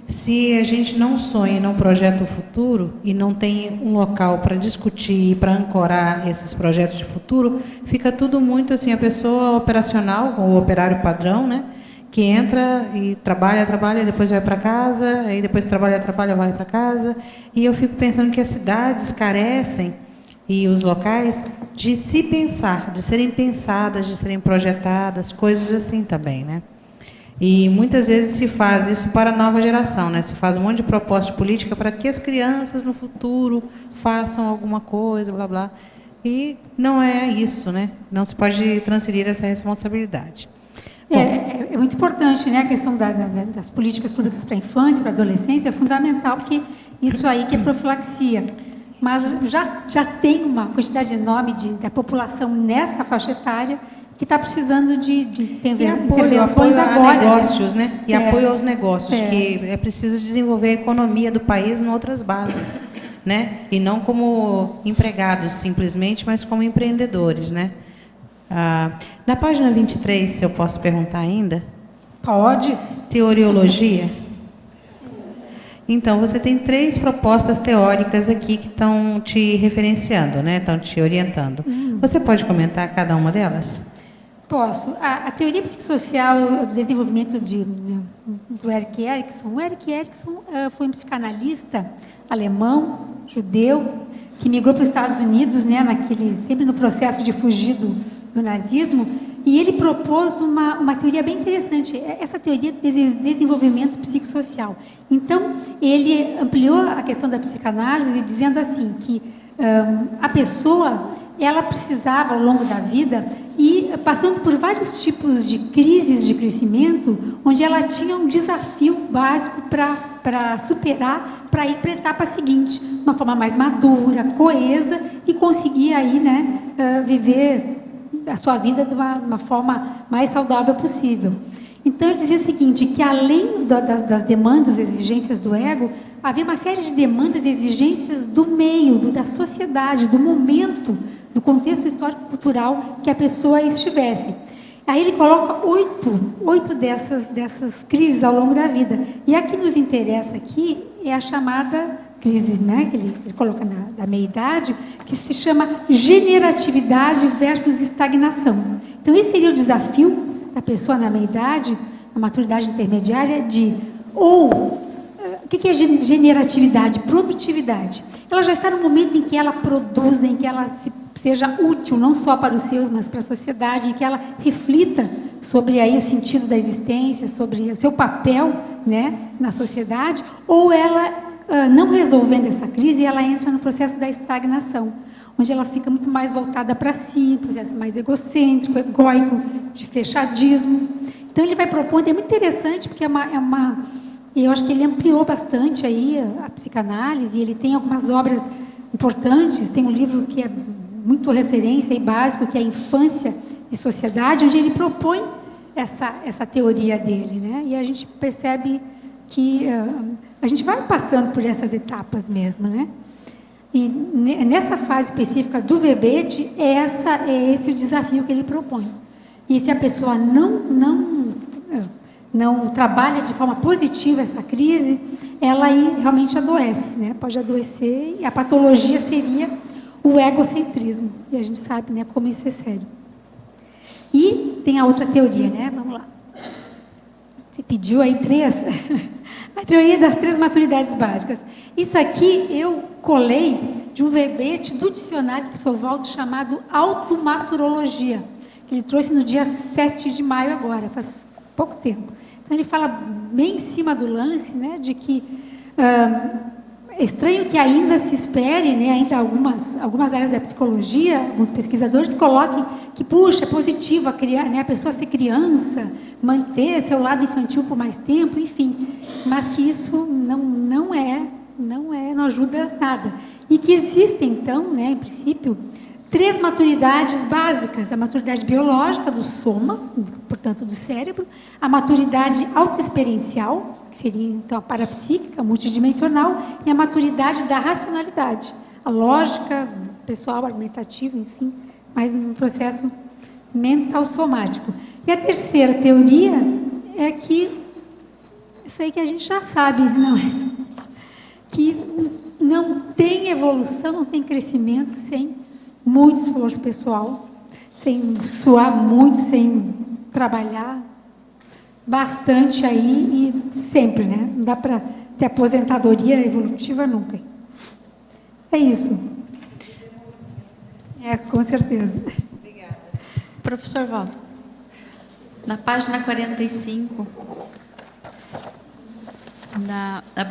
Se a gente não sonha e não projeta o futuro e não tem um local para discutir e para ancorar esses projetos de futuro, fica tudo muito assim, a pessoa operacional, o operário padrão, né, que entra e trabalha, depois vai para casa, aí depois trabalha, vai para casa. E eu fico pensando que as cidades carecem, e os locais, de se pensar, de serem pensadas, de serem projetadas, coisas assim também, né? E muitas vezes se faz isso para a nova geração, né? Se faz um monte de proposta política para que as crianças no futuro façam alguma coisa, blá, blá. E não é isso, né? Não se pode transferir essa responsabilidade. É muito importante, né? A questão das políticas públicas para a infância, para a adolescência, é fundamental, porque isso aí que é profilaxia. Mas já tem uma quantidade enorme da população nessa faixa etária que está precisando de intervenções agora. A negócios, né? E apoio aos negócios, que é preciso desenvolver a economia do país em outras bases, né? E não como empregados, simplesmente, mas como empreendedores, né? Na página 23, se eu posso perguntar ainda? Pode. Teoriologia. Então, você tem 3 propostas teóricas aqui que estão te referenciando, né? Estão te orientando. Você pode comentar cada uma delas? Posso. A teoria psicossocial do desenvolvimento do Erik Erikson. O Erik Erikson foi um psicanalista alemão, judeu, que migrou para os Estados Unidos, né, sempre no processo de fugir do nazismo, e ele propôs uma teoria bem interessante, essa teoria do desenvolvimento psicossocial. Então, ele ampliou a questão da psicanálise, dizendo assim, que a pessoa ela precisava, ao longo da vida, ir passando por vários tipos de crises de crescimento, onde ela tinha um desafio básico para superar, para ir para a etapa seguinte, de uma forma mais madura, coesa, e conseguir aí, né, viver a sua vida de uma forma mais saudável possível. Então, eu dizia o seguinte, que além das demandas, exigências do ego, havia uma série de demandas e exigências do meio, da sociedade, do momento, do contexto histórico-cultural que a pessoa estivesse. Aí ele coloca oito dessas crises ao longo da vida. E a que nos interessa aqui é a chamada crise, né, que ele coloca da meia-idade, que se chama generatividade versus estagnação. Então, esse seria o desafio da pessoa na meia-idade, na maturidade intermediária, o que é generatividade? Produtividade. Ela já está no momento em que ela produz, em que ela seja útil, não só para os seus, mas para a sociedade, em que ela reflita sobre aí o sentido da existência, sobre o seu papel, né, na sociedade, ou ela, não resolvendo essa crise, ela entra no processo da estagnação, onde ela fica muito mais voltada para si, um processo mais egocêntrico, egóico, de fechadismo. Então, ele vai propondo, é muito interessante, porque eu acho que ele ampliou bastante aí a psicanálise, ele tem algumas obras importantes, tem um livro que é muito referência e básico, que é a Infância e Sociedade, onde ele propõe essa teoria dele, né? E a gente percebe que a gente vai passando por essas etapas mesmo, né? E nessa fase específica do verbete, é esse o desafio que ele propõe. E se a pessoa não trabalha de forma positiva essa crise, ela aí realmente adoece, né? Pode adoecer, e a patologia seria o egocentrismo. E a gente sabe, né, como isso é sério. E tem a outra teoria, né? Vamos lá. Você pediu aí 3. A teoria das 3 maturidades básicas. Isso aqui eu colei de um verbete do dicionário do professor Valdo chamado automaturologia, que ele trouxe no dia 7 de maio agora, faz pouco tempo. Então, ele fala bem em cima do lance, né, de que é estranho que ainda se espere, né, ainda algumas áreas da psicologia, alguns pesquisadores coloquem que, puxa, é positivo a pessoa ser criança, manter seu lado infantil por mais tempo, enfim, mas que isso não ajuda nada. E que existem, então, né, em princípio, 3 maturidades básicas: a maturidade biológica do soma, portanto do cérebro, a maturidade autoexperiencial, que seria então a parapsíquica, multidimensional, e a maturidade da racionalidade, a lógica pessoal, argumentativa, enfim, mas um processo mental somático. E a terceira teoria é que, isso aí que a gente já sabe, não é? Que não tem evolução, não tem crescimento sem muito esforço pessoal, sem suar muito, sem trabalhar bastante aí e sempre, né? Não dá para ter aposentadoria evolutiva nunca. É isso. Com certeza. Obrigada. Professor Valdo, na página 45,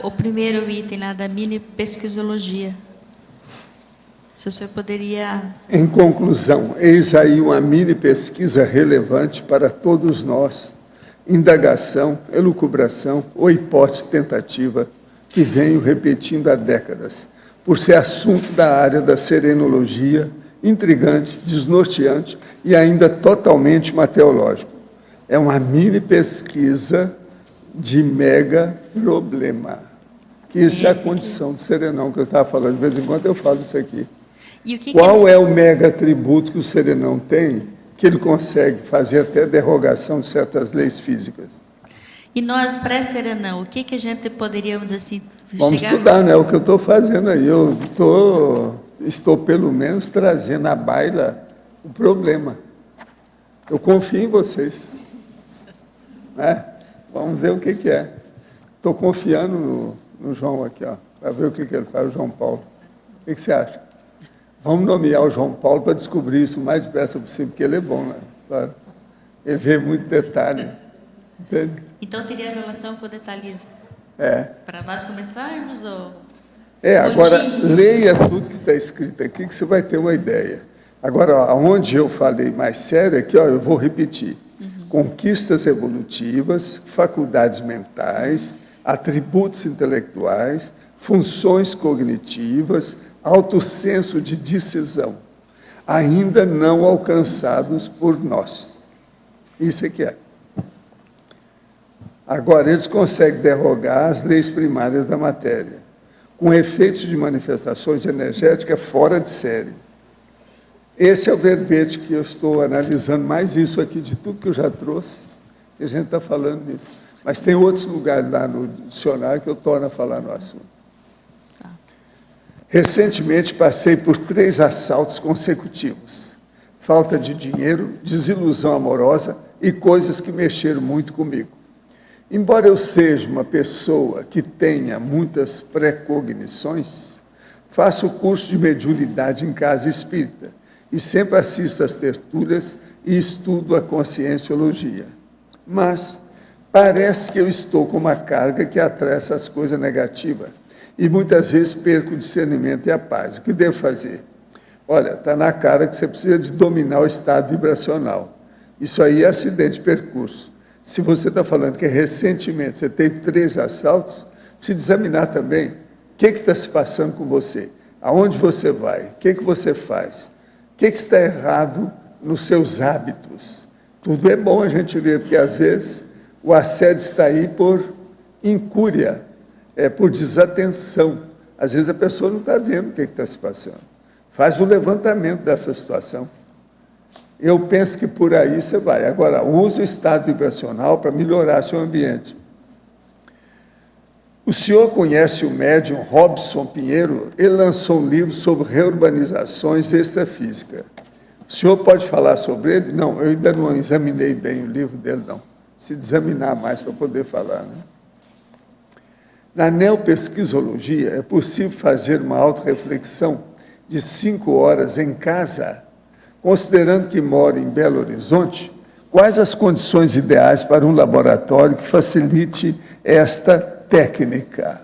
o primeiro item lá da mini pesquisologia, se o senhor poderia... Em conclusão, eis aí uma mini pesquisa relevante para todos nós, indagação, elucubração ou hipótese tentativa que venho repetindo há décadas, por ser assunto da área da serenologia, intrigante, desnorteante e ainda totalmente mateológico. É uma mini pesquisa de mega problema, que isso é a condição do serenão que eu estava falando. De vez em quando eu falo isso aqui. Qual é o mega atributo que o serenão tem, que ele consegue fazer até derrogação de certas leis físicas? E nós, pré-serenão, o que a gente poderíamos, assim, Vamos estudar, né? O que eu estou fazendo aí. Eu estou, pelo menos, trazendo à baila o problema. Eu confio em vocês. Né? Vamos ver o que é. Estou confiando no João aqui, ó, para ver o que ele faz, o João Paulo. O que você acha? Vamos nomear o João Paulo para descobrir isso o mais depressa possível, porque ele é bom, né? Claro. Ele vê muito detalhe. Entende? Então, teria relação com o detalhismo? Para nós começarmos? Ou... agora, leia tudo que está escrito aqui, que você vai ter uma ideia. Agora, onde eu falei mais sério, aqui, ó, eu vou repetir. Conquistas evolutivas, faculdades mentais, atributos intelectuais, funções cognitivas, autossenso de decisão, ainda não alcançados por nós. Isso é que é. Agora, eles conseguem derrogar as leis primárias da matéria, com efeitos de manifestações energéticas fora de série. Esse é o verbete que eu estou analisando, mais isso aqui de tudo que eu já trouxe, que a gente está falando nisso. Mas tem outros lugares lá no dicionário que eu torno a falar no assunto. Recentemente passei por 3 assaltos consecutivos. Falta de dinheiro, desilusão amorosa e coisas que mexeram muito comigo. Embora eu seja uma pessoa que tenha muitas precognições, faço o curso de mediunidade em casa espírita e sempre assisto às tertúlias e estudo a conscienciologia. Mas parece que eu estou com uma carga que atrai essas coisas negativas e muitas vezes perco o discernimento e a paz. O que devo fazer? Olha, está na cara que você precisa de dominar o estado vibracional. Isso aí é acidente de percurso. Se você está falando que recentemente você teve 3 assaltos, precisa examinar também o que está se passando com você, aonde você vai, o que você faz, o que está errado nos seus hábitos. Tudo é bom a gente ver, porque às vezes o assédio está aí por incúria, por desatenção. Às vezes a pessoa não está vendo o que está se passando. Faz um levantamento dessa situação. Eu penso que por aí você vai. Agora, use o estado vibracional para melhorar seu ambiente. O senhor conhece o médium Robson Pinheiro? Ele lançou um livro sobre reurbanizações extrafísicas. O senhor pode falar sobre ele? Não, eu ainda não examinei bem o livro dele, não. Se examinar mais para poder falar, né? Na neopesquisologia, é possível fazer uma autorreflexão de 5 horas em casa, considerando que mora em Belo Horizonte. Quais as condições ideais para um laboratório que facilite esta técnica?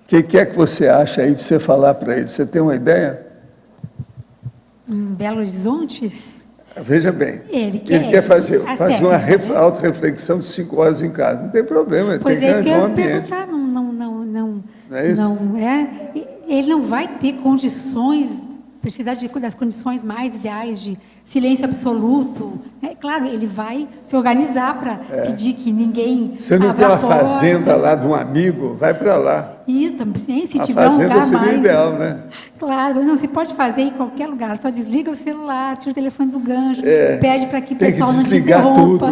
O que é que você acha aí para você falar para ele? Você tem uma ideia? Em Belo Horizonte? Veja bem, ele quer fazer uma autorreflexão de 5 horas em casa. Não tem problema, ele tem que arranjar um ambiente. Não é isso? Ele não vai ter condições, precisa das condições mais ideais de silêncio absoluto. Claro, ele vai se organizar para pedir que ninguém... Você não tem uma fazenda lá de um amigo? Vai para lá. Isso, também, se a tiver um lugar seria mais... ideal, né? Claro, não, você pode fazer em qualquer lugar, só desliga o celular, tira o telefone do gancho, pede para que o pessoal não te interrompa.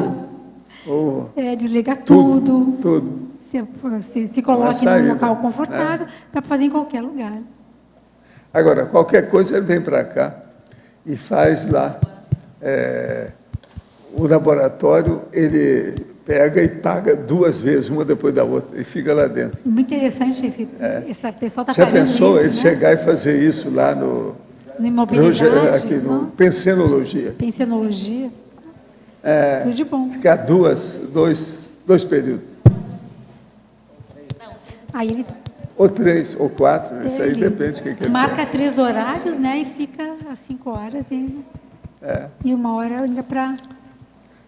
Tudo. Desliga tudo. Tudo. Se coloque num local confortável, para fazer em qualquer lugar. Agora, qualquer coisa, ele vem para cá e faz lá. O laboratório, ele pega e paga 2 vezes, uma depois da outra, e fica lá dentro. Muito interessante, essa pessoa está fazendo isso. Já pensou ele chegar e fazer isso lá no imobilidade? Aqui no Pensenologia. Pensenologia. Tudo de bom. Ficar dois períodos. Aí ele... Ou 3, ou 4, isso aí depende do que ele marca quer. 3 horários, né? E fica às 5 horas e 1 hora ainda para...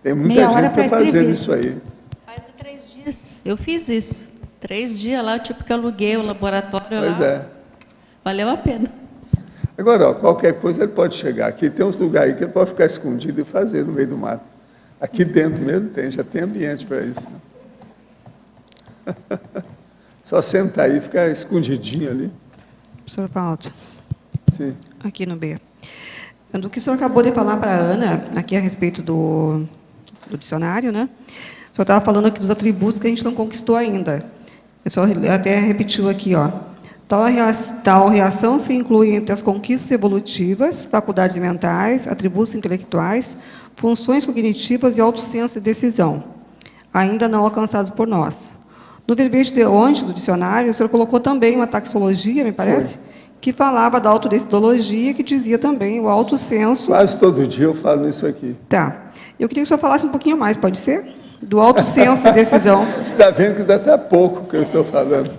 Tem muita gente que está fazendo isso aí. Faz 3 dias. Eu fiz isso. 3 dias lá, tipo que eu aluguei o laboratório lá. Pois é. Valeu a pena. Agora, ó, qualquer coisa ele pode chegar. Aqui tem uns lugares aí que ele pode ficar escondido e fazer no meio do mato. Aqui dentro mesmo já tem ambiente para isso. Né? Só sentar aí e ficar escondidinho ali. Professor Paulo. Sim. Aqui no B. Do que o senhor acabou de falar para a Ana, aqui a respeito do dicionário, né? O senhor estava falando aqui dos atributos que a gente não conquistou ainda. O senhor até repetiu aqui, ó. Tal reação se inclui entre as conquistas evolutivas, faculdades mentais, atributos intelectuais, funções cognitivas e autossenso de decisão, ainda não alcançados por nós. No verbete de onde, do dicionário, o senhor colocou também uma taxologia, me parece, que falava da autodecidologia, que dizia também o autossenso. Quase todo dia eu falo isso aqui. Tá. Eu queria que o senhor falasse um pouquinho mais, pode ser? Do autossenso e decisão. Você está vendo que ainda está pouco que eu estou falando.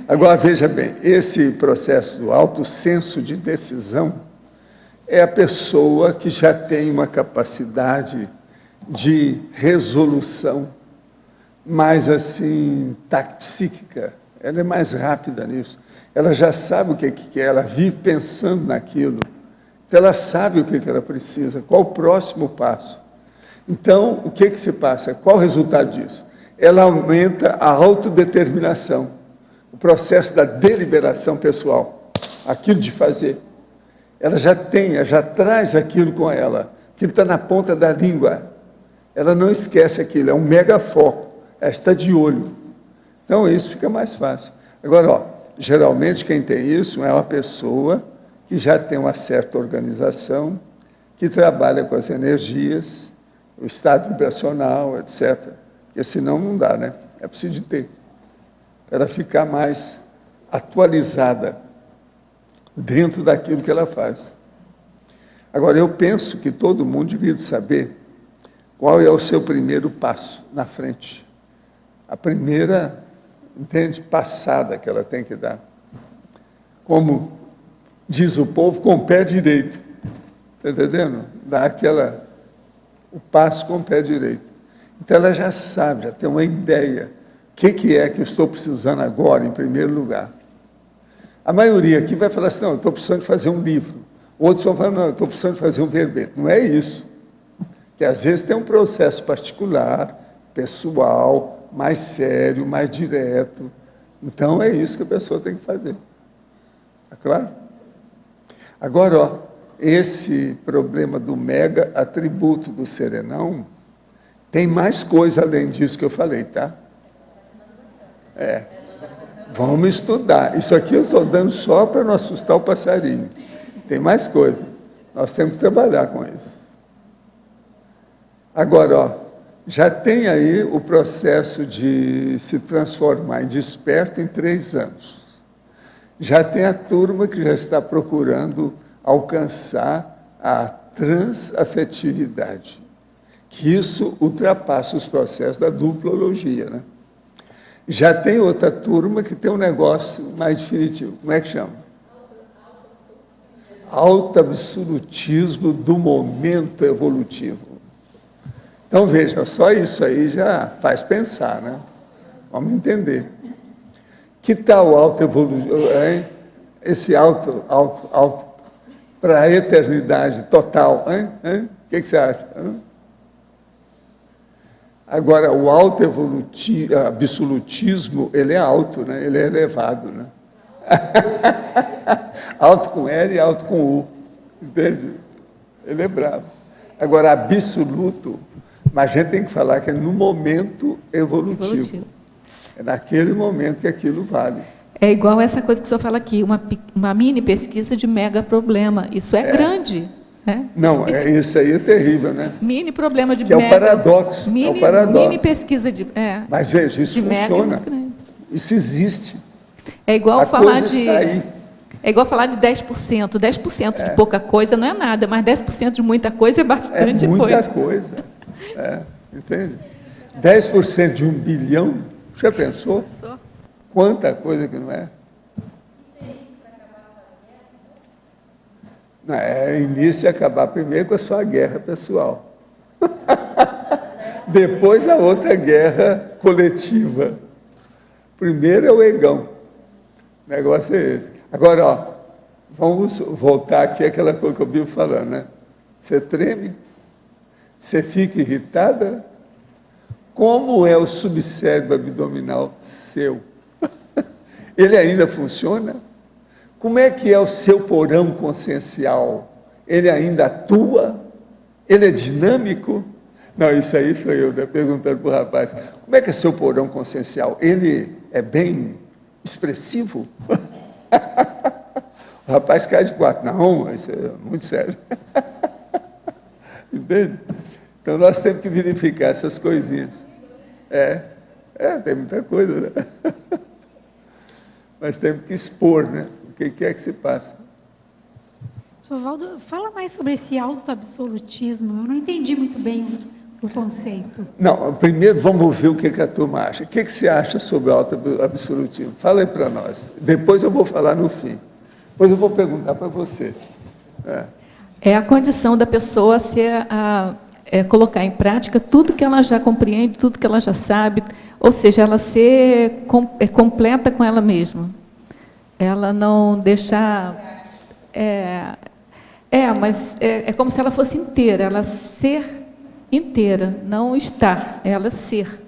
Agora, veja bem, esse processo do autossenso de decisão é a pessoa que já tem uma capacidade de resolução mais assim, psíquica. Ela é mais rápida nisso. Ela já sabe o que quer, ela vive pensando naquilo. Então, ela sabe o que ela precisa, qual o próximo passo. Então, o que se passa? Qual o resultado disso? Ela aumenta a autodeterminação, o processo da deliberação pessoal, aquilo de fazer. Ela já traz aquilo com ela, aquilo está na ponta da língua. Ela não esquece aquilo, é um mega foco, ela está de olho. Então, isso fica mais fácil. Agora, geralmente, quem tem isso é uma pessoa que já tem uma certa organização, que trabalha com as energias, o estado vibracional, etc. Porque senão não dá, né? É preciso de ter. Para ela ficar mais atualizada dentro daquilo que ela faz. Agora, eu penso que todo mundo devia saber qual é o seu primeiro passo na frente. A primeira, entende, passada que ela tem que dar. Como diz o povo, com o pé direito. Está entendendo? Dá o passo com o pé direito. Então, ela já sabe, já tem uma ideia. O que é que eu estou precisando agora, em primeiro lugar? A maioria aqui vai falar assim, não, eu estou precisando de fazer um livro. Outros vão falar, não, eu estou precisando de fazer um verbete. Não é isso. Que às vezes tem um processo particular, pessoal, mais sério, mais direto. Então, é isso que a pessoa tem que fazer. Está claro? Agora, esse problema do mega atributo do serenão, tem mais coisa além disso que eu falei, tá? Vamos estudar. Isso aqui eu estou dando só para não assustar o passarinho. Tem mais coisa. Nós temos que trabalhar com isso. Agora, já tem aí o processo de se transformar em desperto em 3 anos. Já tem a turma que já está procurando alcançar a transafetividade, que isso ultrapassa os processos da duplologia, né? Já tem outra turma que tem um negócio mais definitivo. Como é que chama? Autoabsolutismo do momento evolutivo. Então, veja, só isso aí já faz pensar, né? Vamos entender. Que tal autoevolutivo, hein? Esse auto para a eternidade total, hein? O que você acha? Agora, o absolutismo, ele é alto, né? Ele é elevado, né? Alto com L e alto com U, entende? Ele é bravo. Agora, absoluto, mas a gente tem que falar que é no momento evolutivo. É naquele momento que aquilo vale. É igual essa coisa que o senhor fala aqui, uma mini pesquisa de mega problema. Isso é grande. Né? Não, isso aí é terrível, né? Mini problema de que mega. É o paradoxo. Mini, é o paradoxo. Mini pesquisa de... Mas veja, isso funciona. Isso existe. É igual a falar coisa de... está aí. É igual falar de 10%. 10% de pouca coisa não é nada, mas 10% de muita coisa é bastante coisa. É muita coisa. Entende? 10% de 1 bilhão, já pensou? Quanta coisa que não é? Não, é início de acabar primeiro com a sua guerra pessoal. Depois a outra guerra coletiva. Primeiro é o egão. O negócio é esse. Agora, vamos voltar aqui àquela coisa que eu vivo falando, né? Você treme? Você fica irritada? Como é o subcérebro abdominal seu? Ele ainda funciona? Como é que é o seu porão consciencial? Ele ainda atua? Ele é dinâmico? Não, isso aí foi eu, né, perguntando para o rapaz. Como é que é seu porão consciencial? Ele é bem expressivo? O rapaz cai de 4. Não, isso é muito sério. Entende? Então, nós temos que verificar essas coisinhas. Tem muita coisa, né? Mas temos que expor, né? O que é que se passa. Sr. Valdo, fala mais sobre esse autoabsolutismo. Eu não entendi muito bem o conceito. Não, primeiro vamos ver o que a turma acha. O que você acha sobre o autoabsolutismo? Fala aí para nós. Depois eu vou falar no fim. Depois eu vou perguntar para você. É a condição da pessoa colocar em prática tudo que ela já compreende, tudo que ela já sabe, ou seja, ela ser completa com ela mesma. Ela não deixar... mas é como se ela fosse inteira, ela ser inteira, não estar, ela ser.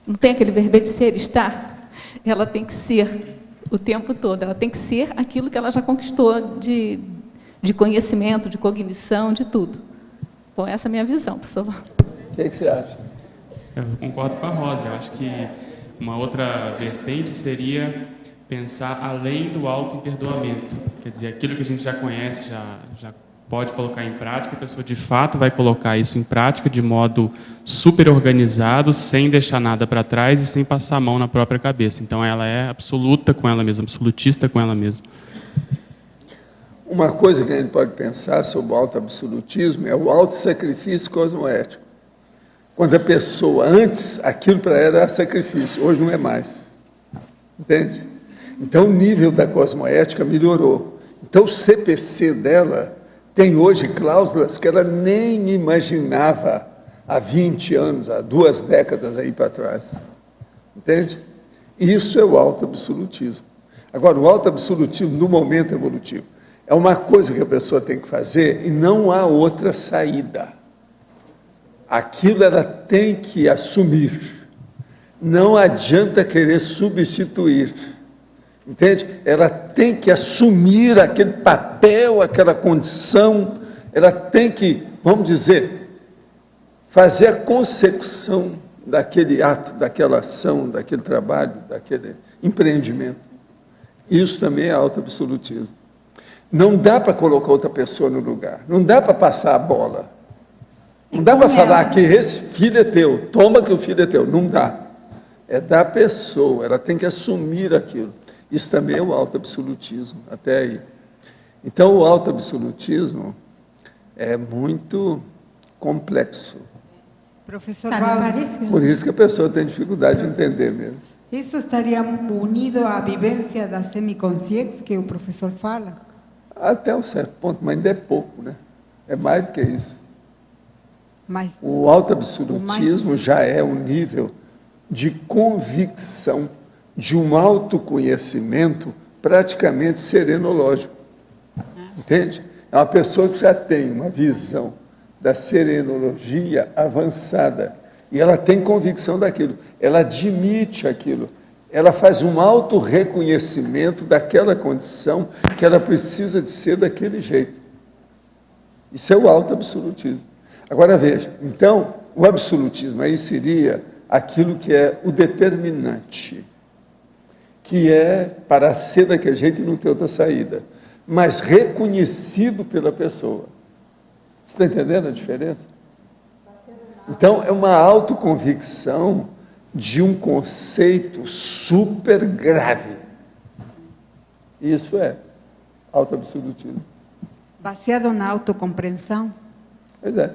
Não tem aquele verbete ser, estar? Ela tem que ser o tempo todo, ela tem que ser aquilo que ela já conquistou de conhecimento, de cognição, de tudo. Bom, essa é a minha visão, professor. O que você acha? Eu concordo com a Rosa. Eu acho que uma outra vertente seria pensar além do auto-imperdoamento. Quer dizer, aquilo que a gente já conhece, já pode colocar em prática, a pessoa de fato vai colocar isso em prática de modo super organizado, sem deixar nada para trás e sem passar a mão na própria cabeça. Então, ela é absoluta com ela mesma, absolutista com ela mesma. Uma coisa que a gente pode pensar sobre o autoabsolutismo é o autossacrifício cosmoético. Quando a pessoa, antes, aquilo para ela era sacrifício, hoje não é mais. Entende? Então, o nível da cosmoética melhorou. Então, o CPC dela tem hoje cláusulas que ela nem imaginava há 20 anos, há 2 décadas aí para trás. Entende? Isso é o autoabsolutismo. Agora, o autoabsolutismo no momento evolutivo é uma coisa que a pessoa tem que fazer e não há outra saída. Aquilo ela tem que assumir. Não adianta querer substituir. Entende? Ela tem que assumir aquele papel, aquela condição, ela tem que, vamos dizer, fazer a consecução daquele ato, daquela ação, daquele trabalho, daquele empreendimento. Isso também é autoabsolutismo. Não dá para colocar outra pessoa no lugar, não dá para passar a bola. Não dá para falar que esse filho é teu, toma que o filho é teu. Não dá. É da pessoa, ela tem que assumir aquilo. Isso também é o autoabsolutismo, até aí. Então, o autoabsolutismo é muito complexo. Professor Valdo, por isso que a pessoa tem dificuldade de entender mesmo. Isso estaria unido à vivência da semiconsciência que o professor fala? Até um certo ponto, mas ainda é pouco, né? É mais do que isso. Mas, o autoabsolutismo já é um nível de convicção, de um autoconhecimento praticamente serenológico. Entende? É uma pessoa que já tem uma visão da serenologia avançada e ela tem convicção daquilo, ela admite aquilo, ela faz um autorreconhecimento daquela condição que ela precisa de ser daquele jeito. Isso é o autoabsolutismo. Agora veja, então, o absolutismo aí seria aquilo que é o determinante, que é para ser daquele jeito e não ter outra saída, mas reconhecido pela pessoa. Você está entendendo a diferença? Então, é uma autoconvicção de um conceito super grave. Isso é autoabsolutismo. Baseado na autocompreensão? Pois é.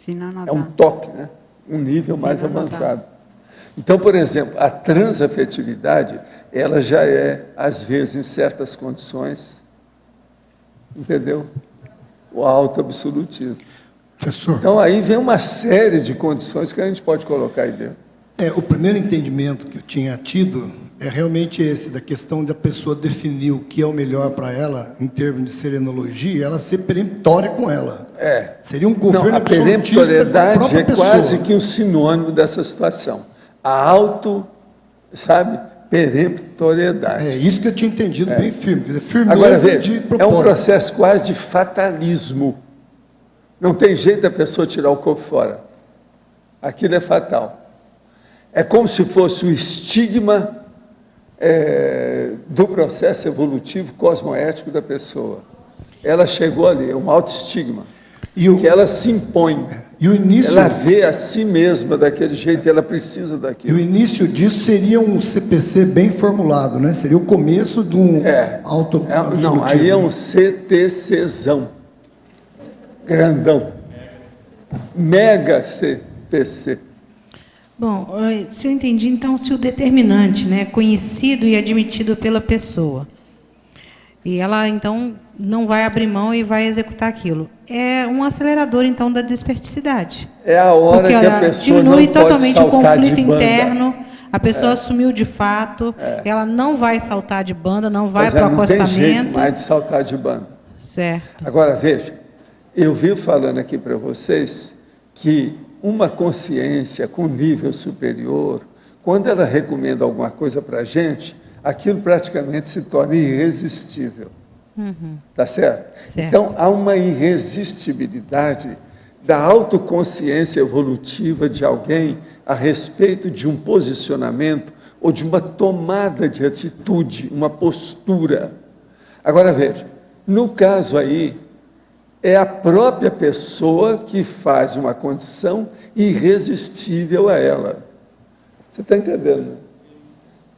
Senão não é um toque, né? Um nível mais avançado. Então, por exemplo, a transafetividade, ela já é, às vezes, em certas condições, entendeu? O autoabsolutismo. Professor. Então, aí vem uma série de condições que a gente pode colocar aí dentro. O primeiro entendimento que eu tinha tido é realmente esse, da questão da pessoa definir o que é o melhor para ela, em termos de serenologia, ela ser peremptória com ela. Seria um governo absolutista. A peremptoriedade é quase que um sinônimo dessa situação. A peremptoriedade. É isso que eu tinha entendido bem firme. Quer dizer, firmeza. Agora, veja, é um processo quase de fatalismo. Não tem jeito da pessoa tirar o corpo fora. Aquilo é fatal. É como se fosse o estigma do processo evolutivo cosmoético da pessoa. Ela chegou ali, é um autoestigma, que ela se impõe. E o início, ela vê a si mesma daquele jeito e ela precisa daquilo. E o início disso seria um CPC bem formulado, né? Seria o começo de um Não, aí é um CTCzão. Grandão. Mega CPC. Bom, se eu entendi, então, se o determinante, né, é conhecido e admitido pela pessoa, e ela, então, não vai abrir mão e vai executar aquilo, é um acelerador, então, da desperticidade. É a hora que a pessoa diminui não pode totalmente o conflito de banda. Interno, a pessoa assumiu de fato, ela não vai saltar de banda, não vai para o acostamento. Não tem jeito mais de saltar de banda. Certo. Agora, veja, eu vivo falando aqui para vocês que uma consciência com nível superior, quando ela recomenda alguma coisa para a gente, aquilo praticamente se torna irresistível. Tá certo? Então, há uma irresistibilidade da autoconsciência evolutiva de alguém a respeito de um posicionamento ou de uma tomada de atitude, uma postura. Agora, veja, no caso aí, é a própria pessoa que faz uma condição irresistível a ela. Você está entendendo?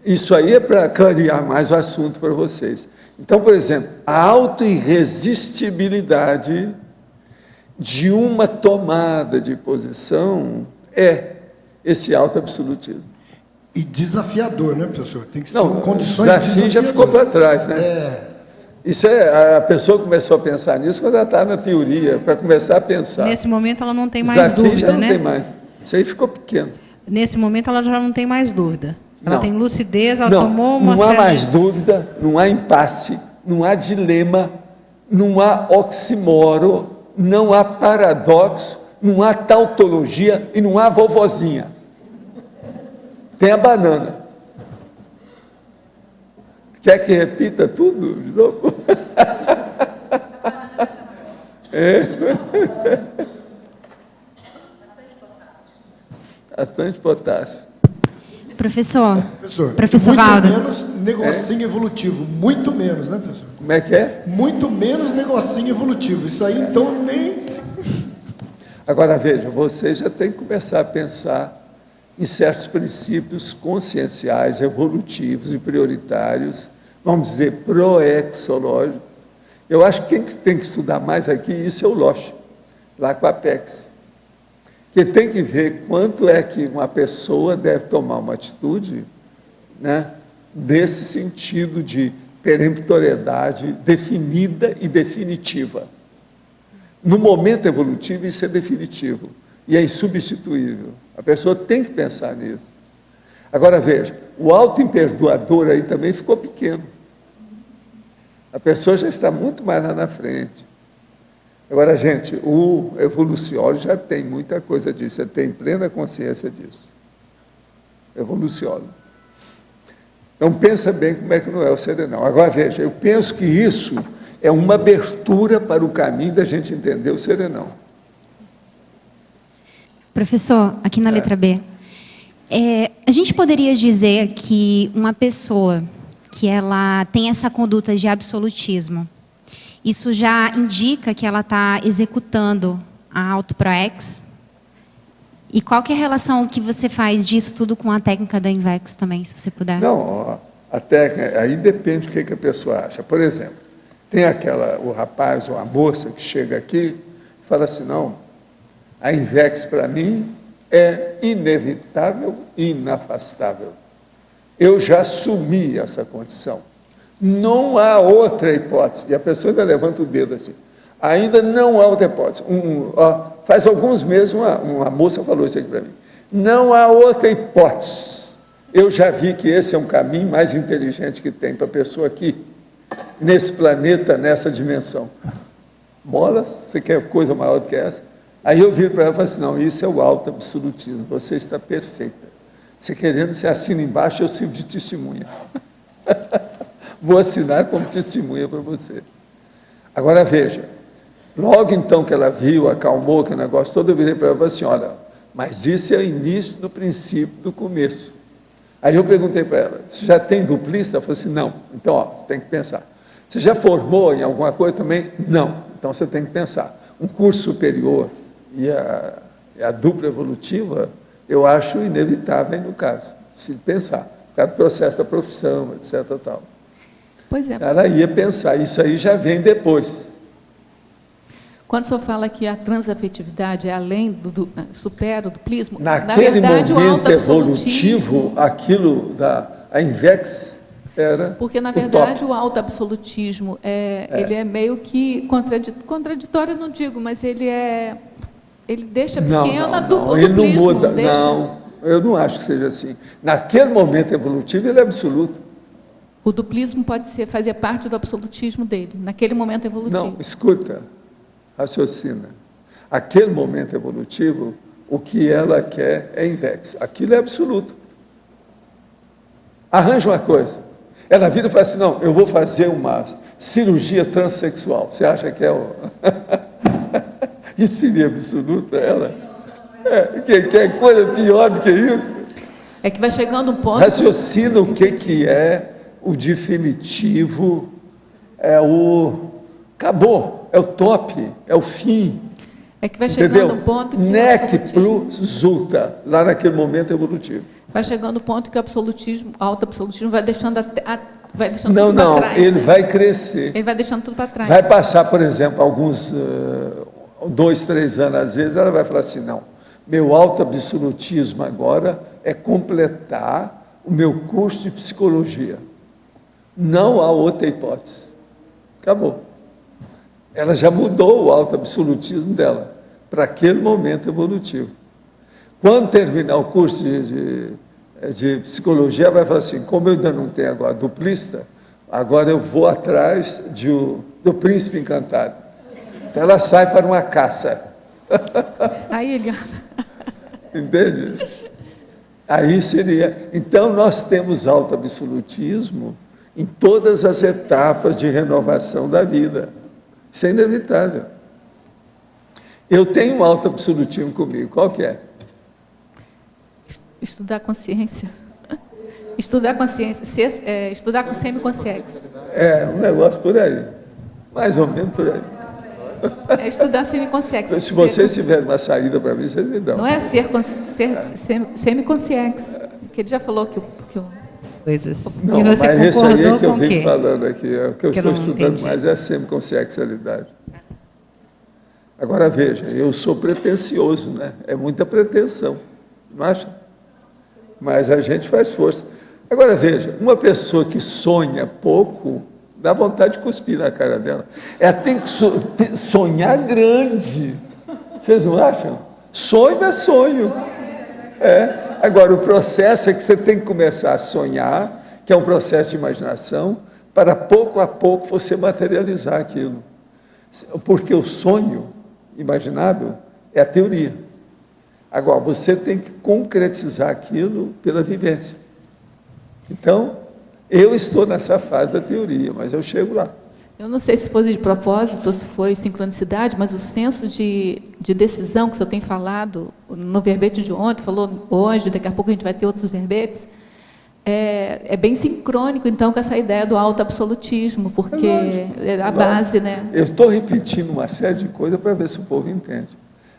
Isso aí é para clarear mais o assunto para vocês. Então, por exemplo, a auto-irresistibilidade de uma tomada de posição é esse auto-absolutismo. E desafiador, né, professor? Tem que ser condições desafiadoras. O desafio já ficou para trás, né? Isso a pessoa começou a pensar nisso quando ela está na teoria, para começar a pensar. Nesse momento ela não tem mais dúvida, já não né? tem mais. Isso aí ficou pequeno. Nesse momento ela já não tem mais dúvida. Ela tem lucidez, ela não, tomou uma não há mais dúvida, não há impasse, não há dilema, não há oxímoro, não há paradoxo, não há tautologia e não há vovozinha. Tem a banana. Quer que repita tudo de novo? Bastante potássio. Professor muito Valdo. Menos negocinho evolutivo, muito menos, né, professor? Como é que é? Muito menos negocinho evolutivo. Isso aí, então, nem... Agora, veja, você já tem que começar a pensar em certos princípios conscienciais, evolutivos e prioritários, vamos dizer, proexológicos. Eu acho que quem tem que estudar mais aqui, isso é o Loche, lá com a Apex. Que tem que ver quanto é que uma pessoa deve tomar uma atitude, né, desse sentido de peremptoriedade definida e definitiva. No momento evolutivo, isso é definitivo e é insubstituível. A pessoa tem que pensar nisso. Agora, veja, o auto-imperdoador aí também ficou pequeno. A pessoa já está muito mais lá na frente. Agora, gente, o evoluciólogo já tem muita coisa disso, ele tem plena consciência disso. Evoluciólogo. Então, pensa bem como é que não é o serenão. Agora, veja, eu penso que isso é uma abertura para o caminho da gente entender o serenão. Professor, aqui na letra B, a gente poderia dizer que uma pessoa que ela tem essa conduta de absolutismo, isso já indica que ela está executando a auto-proex? E qual que é a relação que você faz disso tudo com a técnica da Invex também, se você puder? Não, a técnica, aí depende do que a pessoa acha. Por exemplo, tem o rapaz ou a moça que chega aqui e fala assim, não, a Invex para mim é inevitável e inafastável. Eu já assumi essa condição. Não há outra hipótese. E a pessoa ainda levanta o dedo assim. Ainda não há outra hipótese. Faz alguns meses uma moça falou isso aqui para mim. Não há outra hipótese. Eu já vi que esse é um caminho mais inteligente que tem para a pessoa aqui, nesse planeta, nessa dimensão. Bola, você quer coisa maior do que essa? Aí eu viro para ela e falo assim, não, isso é o auto-absolutismo, você está perfeita. Você querendo, você assina embaixo, eu sirvo de testemunha. Vou assinar como testemunha para você. Agora veja, logo então que ela viu, acalmou, que o negócio todo, eu virei para ela e falei assim, olha, mas isso é o início do princípio do começo. Aí eu perguntei para ela, você já tem duplista? Ela falou assim, não. Então, ó, você tem que pensar. Você já formou em alguma coisa também? Não. Então, você tem que pensar. Um curso superior e a dupla evolutiva, eu acho inevitável no caso, se pensar. Por causa do processo da profissão, etc. Tal. Pois é. Ela ia pensar, isso aí já vem depois. Quando o senhor fala que a transafetividade é além supera o duplismo, naquele na verdade, momento evolutivo, aquilo a Invex era porque, na verdade, o autoabsolutismo ele é meio que contraditório, não digo, mas ele deixa pequena não, ele não muda. Não, eu não acho que seja assim. Naquele momento evolutivo, ele é absoluto. O duplismo pode fazer parte do absolutismo dele, naquele momento evolutivo. Não, escuta, raciocina. Aquele momento evolutivo, o que ela quer é Invex. Aquilo é absoluto. Arranja uma coisa. Ela vira e fala assim, não, eu vou fazer uma cirurgia transexual. Você acha que é isso seria absoluto para ela? Que é coisa pior do que isso? É que vai chegando um ponto... Raciocina o que é o definitivo, acabou, é o top, é o fim. É que vai chegando um ponto que... Nec plus ultra, lá naquele momento evolutivo. Vai chegando o ponto que o autoabsolutismo vai deixando tudo para trás. Não, ele vai crescer. Ele vai deixando tudo para trás. Vai passar, por exemplo, alguns 2, 3 anos, às vezes, ela vai falar assim, não, meu autoabsolutismo agora é completar o meu curso de psicologia. Não há outra hipótese. Acabou. Ela já mudou o autoabsolutismo dela para aquele momento evolutivo. Quando terminar o curso de psicologia, vai falar assim, como eu ainda não tenho agora duplista, agora eu vou atrás do príncipe encantado. Então ela sai para uma caça. Aí ele... Entende? Aí seria... Então nós temos autoabsolutismo em todas as etapas de renovação da vida. Isso é inevitável. Eu tenho um autoabsolutismo comigo, qual que é? Estudar consciência. Estudar consciência. Estudar com semiconsciência. Um negócio por aí. Mais ou menos por aí. Estudar semiconsciência. Se vocês tiverem uma saída para mim, vocês me dão. Não é ser semiconsciência. Que ele já falou que coisas. Não, mas esse aí é que eu venho falando aqui. O que eu estou estudando mais é a semiconsciencialidade. Agora, veja, eu sou pretencioso, né? É muita pretensão, não acha? Mas a gente faz força. Agora, veja, uma pessoa que sonha pouco, dá vontade de cuspir na cara dela. Ela tem que sonhar grande. Vocês não acham? Sonho é sonho. Agora, o processo é que você tem que começar a sonhar, que é um processo de imaginação, para pouco a pouco você materializar aquilo. Porque o sonho imaginado é a teoria. Agora, você tem que concretizar aquilo pela vivência. Então, eu estou nessa fase da teoria, mas eu chego lá. Eu não sei se foi de propósito ou se foi sincronicidade, mas o senso de decisão que o senhor tem falado no verbete de ontem, falou hoje, daqui a pouco a gente vai ter outros verbetes, é bem sincrônico, então, com essa ideia do autoabsolutismo, porque é a base, né? Eu estou repetindo uma série de coisas para ver se o povo entende.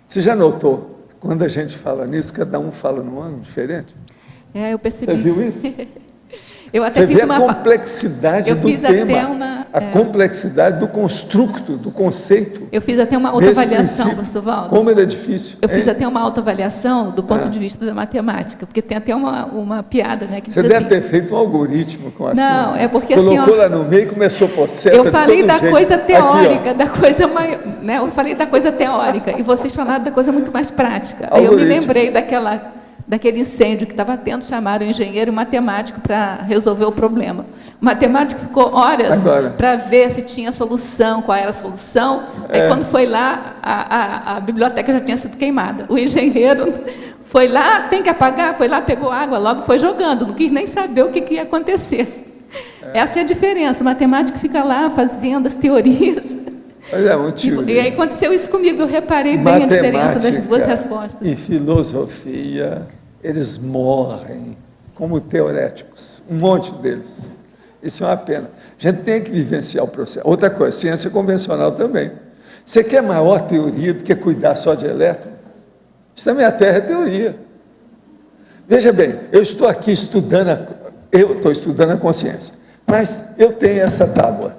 Você já notou, quando a gente fala nisso, cada um fala num ângulo diferente? Eu percebi. Você viu isso? Eu até Você fiz vê a complexidade do tema, a complexidade do construto, do conceito. Eu fiz até uma autoavaliação, professor Valdo. Como ele é difícil. Eu fiz até uma autoavaliação do ponto de vista da matemática, porque tem até uma piada, né? Que você deve ter feito um algoritmo com a Não, sua. É porque colocou assim, lá no meio e começou a pôr seta. Eu falei da jeito. coisa teórica, Aqui, da coisa maior, né? Eu falei da coisa teórica, e vocês falaram da coisa muito mais prática. Aí eu me lembrei daquele incêndio que estava tendo, chamaram o engenheiro e o matemático para resolver o problema. O matemático ficou horas para ver se tinha solução, qual era a solução. Aí, quando foi lá, a biblioteca já tinha sido queimada. O engenheiro foi lá, tem que apagar, foi lá, pegou água, logo foi jogando, não quis nem saber o que ia acontecer. Essa é a diferença. O matemático fica lá fazendo as teorias. E aí aconteceu isso comigo, eu reparei bem a diferença das duas respostas. E filosofia, eles morrem como teoréticos, um monte deles. Isso é uma pena. A gente tem que vivenciar o processo. Outra coisa, ciência convencional também. Você quer maior teoria do que cuidar só de elétron? Isso também, a Terra é teoria. Veja bem, eu estou aqui estudando a consciência, mas eu tenho essa tábua,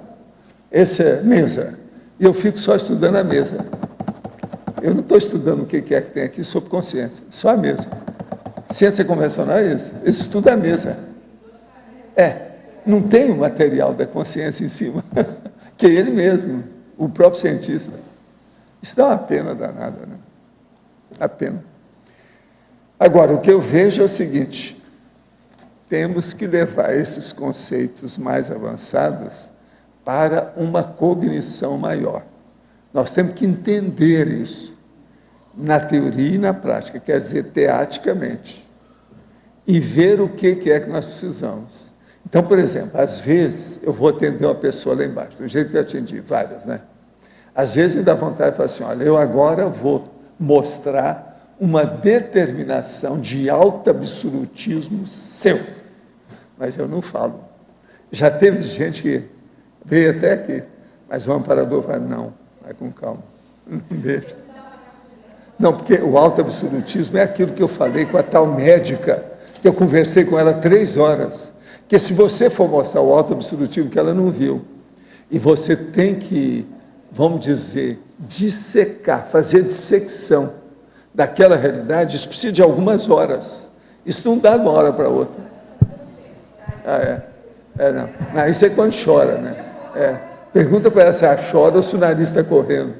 essa mesa, e eu fico só estudando a mesa. Eu não estou estudando o que é que tem aqui sobre consciência, só a mesa. Ciência convencional é isso, eles estudam a mesa. Não tem o material da consciência em cima, que é ele mesmo, o próprio cientista. Isso dá uma pena danada, né? A pena. Agora, o que eu vejo é o seguinte, temos que levar esses conceitos mais avançados para uma cognição maior. Nós temos que entender isso, na teoria e na prática, quer dizer, teaticamente, e ver o que é que nós precisamos. Então, por exemplo, às vezes, eu vou atender uma pessoa lá embaixo, do jeito que eu atendi, várias, né? Às vezes me dá vontade de falar assim, olha, eu agora vou mostrar uma determinação de alto absolutismo seu. Mas eu não falo. Já teve gente que veio até aqui, mas o amparador fala, não, vai com calma, não deixa. Não, porque o alto absolutismo é aquilo que eu falei com a tal médica, que eu conversei com ela 3 horas, que se você for mostrar o alto absolutismo que ela não viu, e você tem que, vamos dizer, dissecar, fazer dissecção daquela realidade, isso precisa de algumas horas. Isso não dá de uma hora para outra. Não. Isso é quando chora, né? Pergunta para ela se ela chora ou se o nariz está correndo.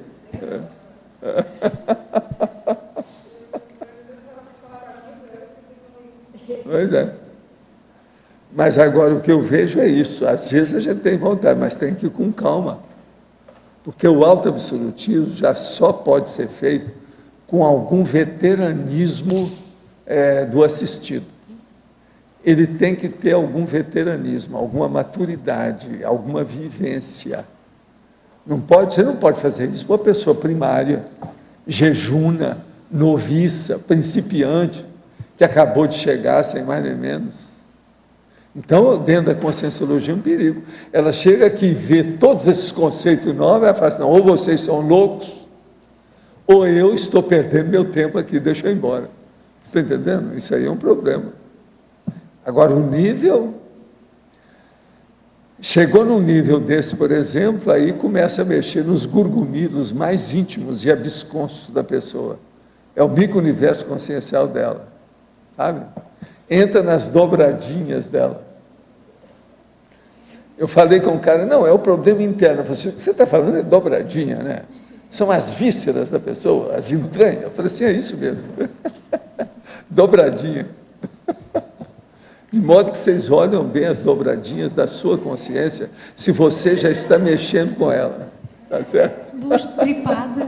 Pois é. Mas agora o que eu vejo é isso. Às vezes a gente tem vontade, mas tem que ir com calma. Porque o alto absolutismo já só pode ser feito com algum veteranismo do assistido. Ele tem que ter algum veteranismo, alguma maturidade, alguma vivência. Você não pode fazer isso para uma pessoa primária, jejuna, noviça, principiante, que acabou de chegar, sem mais nem menos. Então, dentro da conscienciologia é um perigo. Ela chega aqui e vê todos esses conceitos novos, ela fala assim, não, ou vocês são loucos, ou eu estou perdendo meu tempo aqui, deixa eu ir embora. Você está entendendo? Isso aí é um problema. Agora, o nível... Chegou num nível desse, por exemplo, aí começa a mexer nos gurgumidos mais íntimos e absconsos da pessoa. É o micro-universo consciencial dela, sabe? Entra nas dobradinhas dela. Eu falei com o cara, não, é o problema interno. Eu falei assim, você está falando de dobradinha, né? São as vísceras da pessoa, as entranhas. Eu falei assim, é isso mesmo. Dobradinha. De modo que vocês olham bem as dobradinhas da sua consciência, se você já está mexendo com ela. Tá certo? Tripada,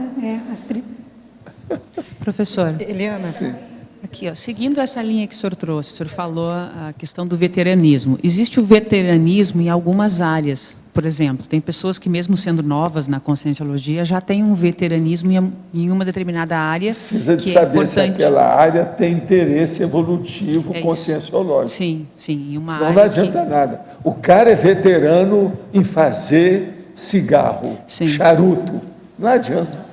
Professor. Eliana. Sim. Aqui, seguindo essa linha que o senhor trouxe, o senhor falou a questão do veteranismo. Existe o veteranismo em algumas áreas. Por exemplo, tem pessoas que, mesmo sendo novas na conscienciologia, já têm um veteranismo em uma determinada área. Precisa de saber se aquela área tem interesse evolutivo conscienciológico. Sim, sim. Senão não adianta nada. O cara é veterano em fazer cigarro, charuto. Não adianta.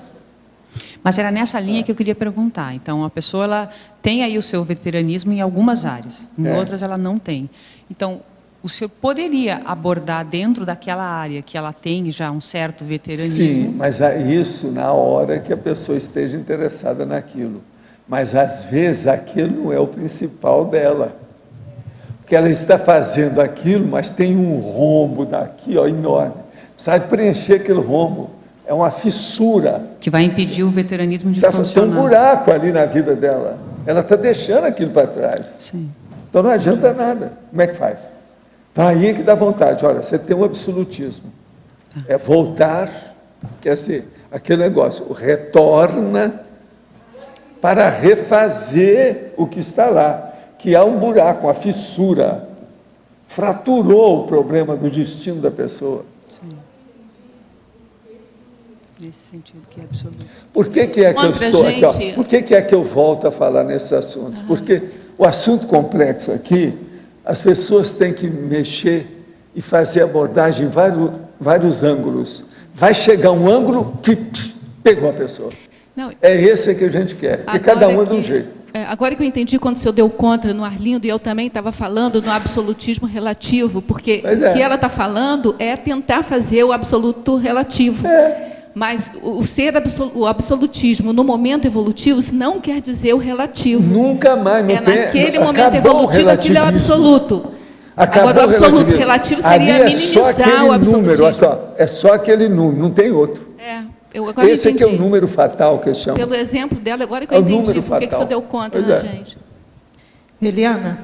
Mas era nessa linha que eu queria perguntar. Então, a pessoa ela tem aí o seu veteranismo em algumas áreas, em outras ela não tem. Então, o senhor poderia abordar dentro daquela área que ela tem já um certo veteranismo? Sim, mas isso na hora que a pessoa esteja interessada naquilo. Mas, às vezes, aquilo não é o principal dela. Porque ela está fazendo aquilo, mas tem um rombo daqui, ó, enorme. Precisa preencher aquele rombo. É uma fissura. Que vai impedir o veteranismo de funcionar. Tem um buraco ali na vida dela. Ela está deixando aquilo para trás. Sim. Então não adianta nada. Como é que faz? Então aí é que dá vontade. Olha, você tem um absolutismo. É voltar, quer dizer, aquele negócio, retorna para refazer o que está lá. Que há um buraco, uma fissura. Fraturou o problema do destino da pessoa. Nesse sentido que é absoluto. Por que é que eu estou aqui? Por que é que eu volto a falar nesses assuntos? Porque o assunto complexo aqui As pessoas têm que mexer e fazer abordagem em vários ângulos. Vai chegar um ângulo que pegou a pessoa. Não, é esse que a gente quer, porque cada um é de um jeito. Agora que eu entendi, quando o senhor deu contra no Arlindo, e eu também estava falando no absolutismo relativo, porque o que ela está falando é tentar fazer o absoluto relativo. Mas o absolutismo no momento evolutivo não quer dizer o relativo. Nunca mais. Não tem, naquele momento evolutivo, aquilo é o absoluto. Acabou. Agora, o absoluto relativo seria minimizar o absolutismo. Número, aqui, ó, é só aquele número, não tem outro. Esse aqui é o número fatal que eu chamo. Pelo exemplo dela, agora que eu entendi por que o senhor deu conta, né, gente? Eliana,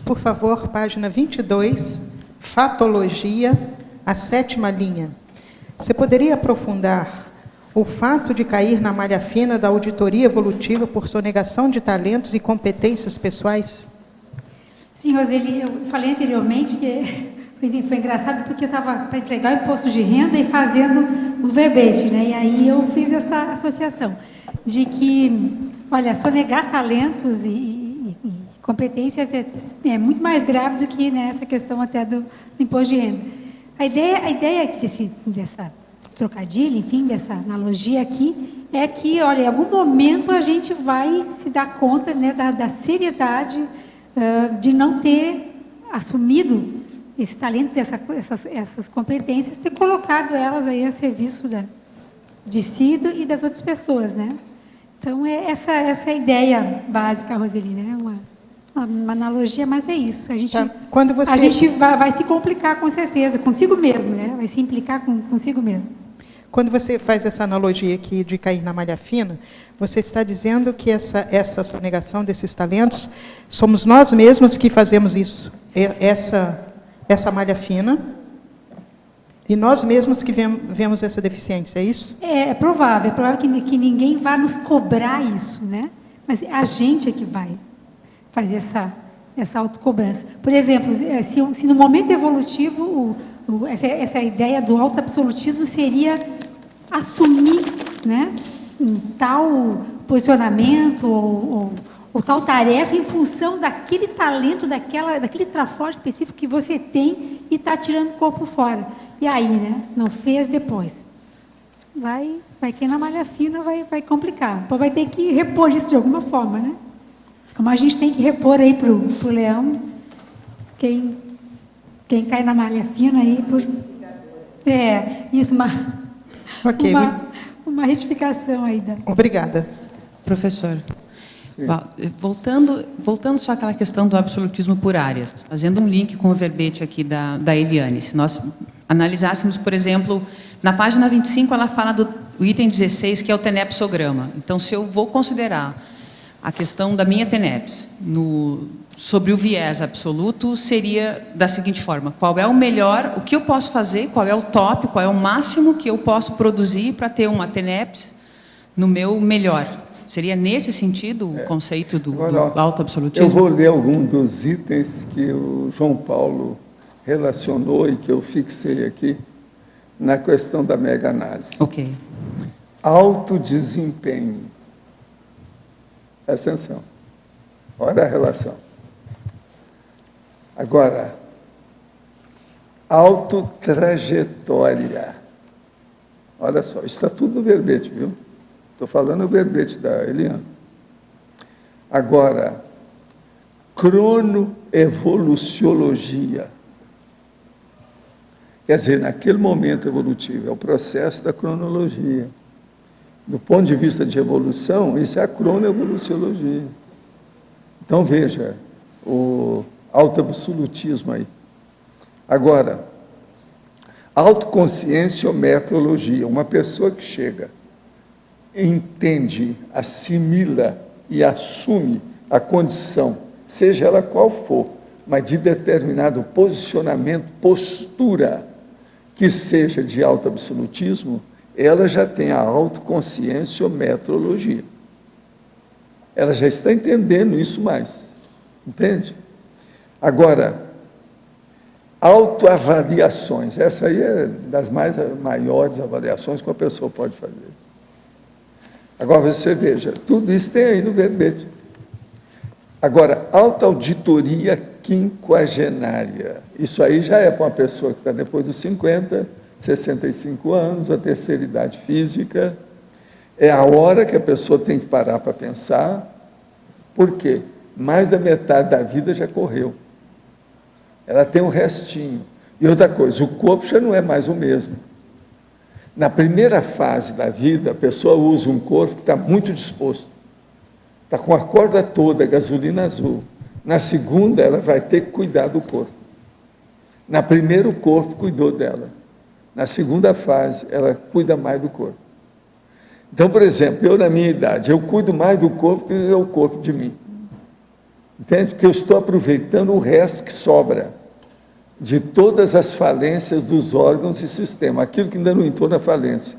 por favor, página 22, fatologia, a 7ª linha. Você poderia aprofundar o fato de cair na malha fina da auditoria evolutiva por sonegação de talentos e competências pessoais? Sim, Roseli, eu falei anteriormente que foi engraçado porque eu estava para entregar o imposto de renda e fazendo o verbete, né? E aí eu fiz essa associação de que, olha, sonegar talentos e competências é muito mais grave do que, né, essa questão até do imposto de renda. A ideia dessa trocadilho, enfim, dessa analogia aqui, é que, olha, em algum momento a gente vai se dar conta, né, da seriedade de não ter assumido esses talentos, essas competências, ter colocado elas aí a serviço de si e das outras pessoas, né? Então, essa é a ideia básica, Roseli, né? Uma analogia, mas é isso. A gente, a gente vai se complicar, com certeza, consigo mesmo, né? Vai se implicar consigo mesmo. Quando você faz essa analogia aqui de cair na malha fina, você está dizendo que essa sonegação desses talentos, somos nós mesmos que fazemos isso, essa malha fina, e nós mesmos que vemos essa deficiência, é isso? É provável que ninguém vá nos cobrar isso, né? Mas a gente é que vai fazer essa autocobrança. Por exemplo, se no momento evolutivo, essa ideia do autoabsolutismo seria assumir, né, um tal posicionamento ou tal tarefa em função daquele talento, daquele traforte específico que você tem e está tirando o corpo fora. E aí, né, não fez depois. Vai cair na malha fina, vai complicar. Então vai ter que repor isso de alguma forma, né? Como a gente tem que repor aí para o leão, quem cai na malha fina aí, isso, uma retificação aí. Obrigada. Professor, voltando só àquela questão do absolutismo por áreas, fazendo um link com o verbete aqui da Eliane, se nós analisássemos, por exemplo, na página 25, ela fala do item 16, que é o tenepsograma. Então, se eu vou considerar a questão da minha TENEPS sobre o viés absoluto, seria da seguinte forma: qual é o melhor, o que eu posso fazer, qual é o top, qual é o máximo que eu posso produzir para ter uma TENEPS no meu melhor? Seria nesse sentido o conceito do autoabsolutismo? Eu vou ler algum dos itens que o João Paulo relacionou e que eu fixei aqui na questão da mega-análise. Ok. Autodesempenho. Presta atenção. Olha a relação. Agora, autotrajetória. Olha só, isso está tudo no verbete, viu? Estou falando o verbete da Eliana. Agora, cronoevoluciologia. Quer dizer, naquele momento evolutivo, é o processo da cronologia. Do ponto de vista de evolução, isso é a cronoevoluciologia. Então, veja, o autoabsolutismo aí. Agora, autoconscienciometrologia. Uma pessoa que chega, entende, assimila e assume a condição, seja ela qual for, mas de determinado posicionamento, postura, que seja de autoabsolutismo, ela já tem a autoconscienciometrologia. Ela já está entendendo isso mais. Entende? Agora, autoavaliações. Essa aí é das maiores avaliações que uma pessoa pode fazer. Agora, você veja, tudo isso tem aí no verbete. Agora, autoauditoria quinquagenária. Isso aí já é para uma pessoa que está depois dos 50, 65 anos, a terceira idade física. É a hora que a pessoa tem que parar para pensar. Por quê? Mais da metade da vida já correu. Ela tem um restinho. E outra coisa, o corpo já não é mais o mesmo. Na primeira fase da vida, a pessoa usa um corpo que está muito disposto. Está com a corda toda, gasolina azul. Na segunda, ela vai ter que cuidar do corpo. Na primeira, o corpo cuidou dela. Na segunda fase, ela cuida mais do corpo. Então, por exemplo, eu na minha idade, eu cuido mais do corpo do que o corpo de mim. Entende? Porque eu estou aproveitando o resto que sobra de todas as falências dos órgãos e sistema, aquilo que ainda não entrou na falência.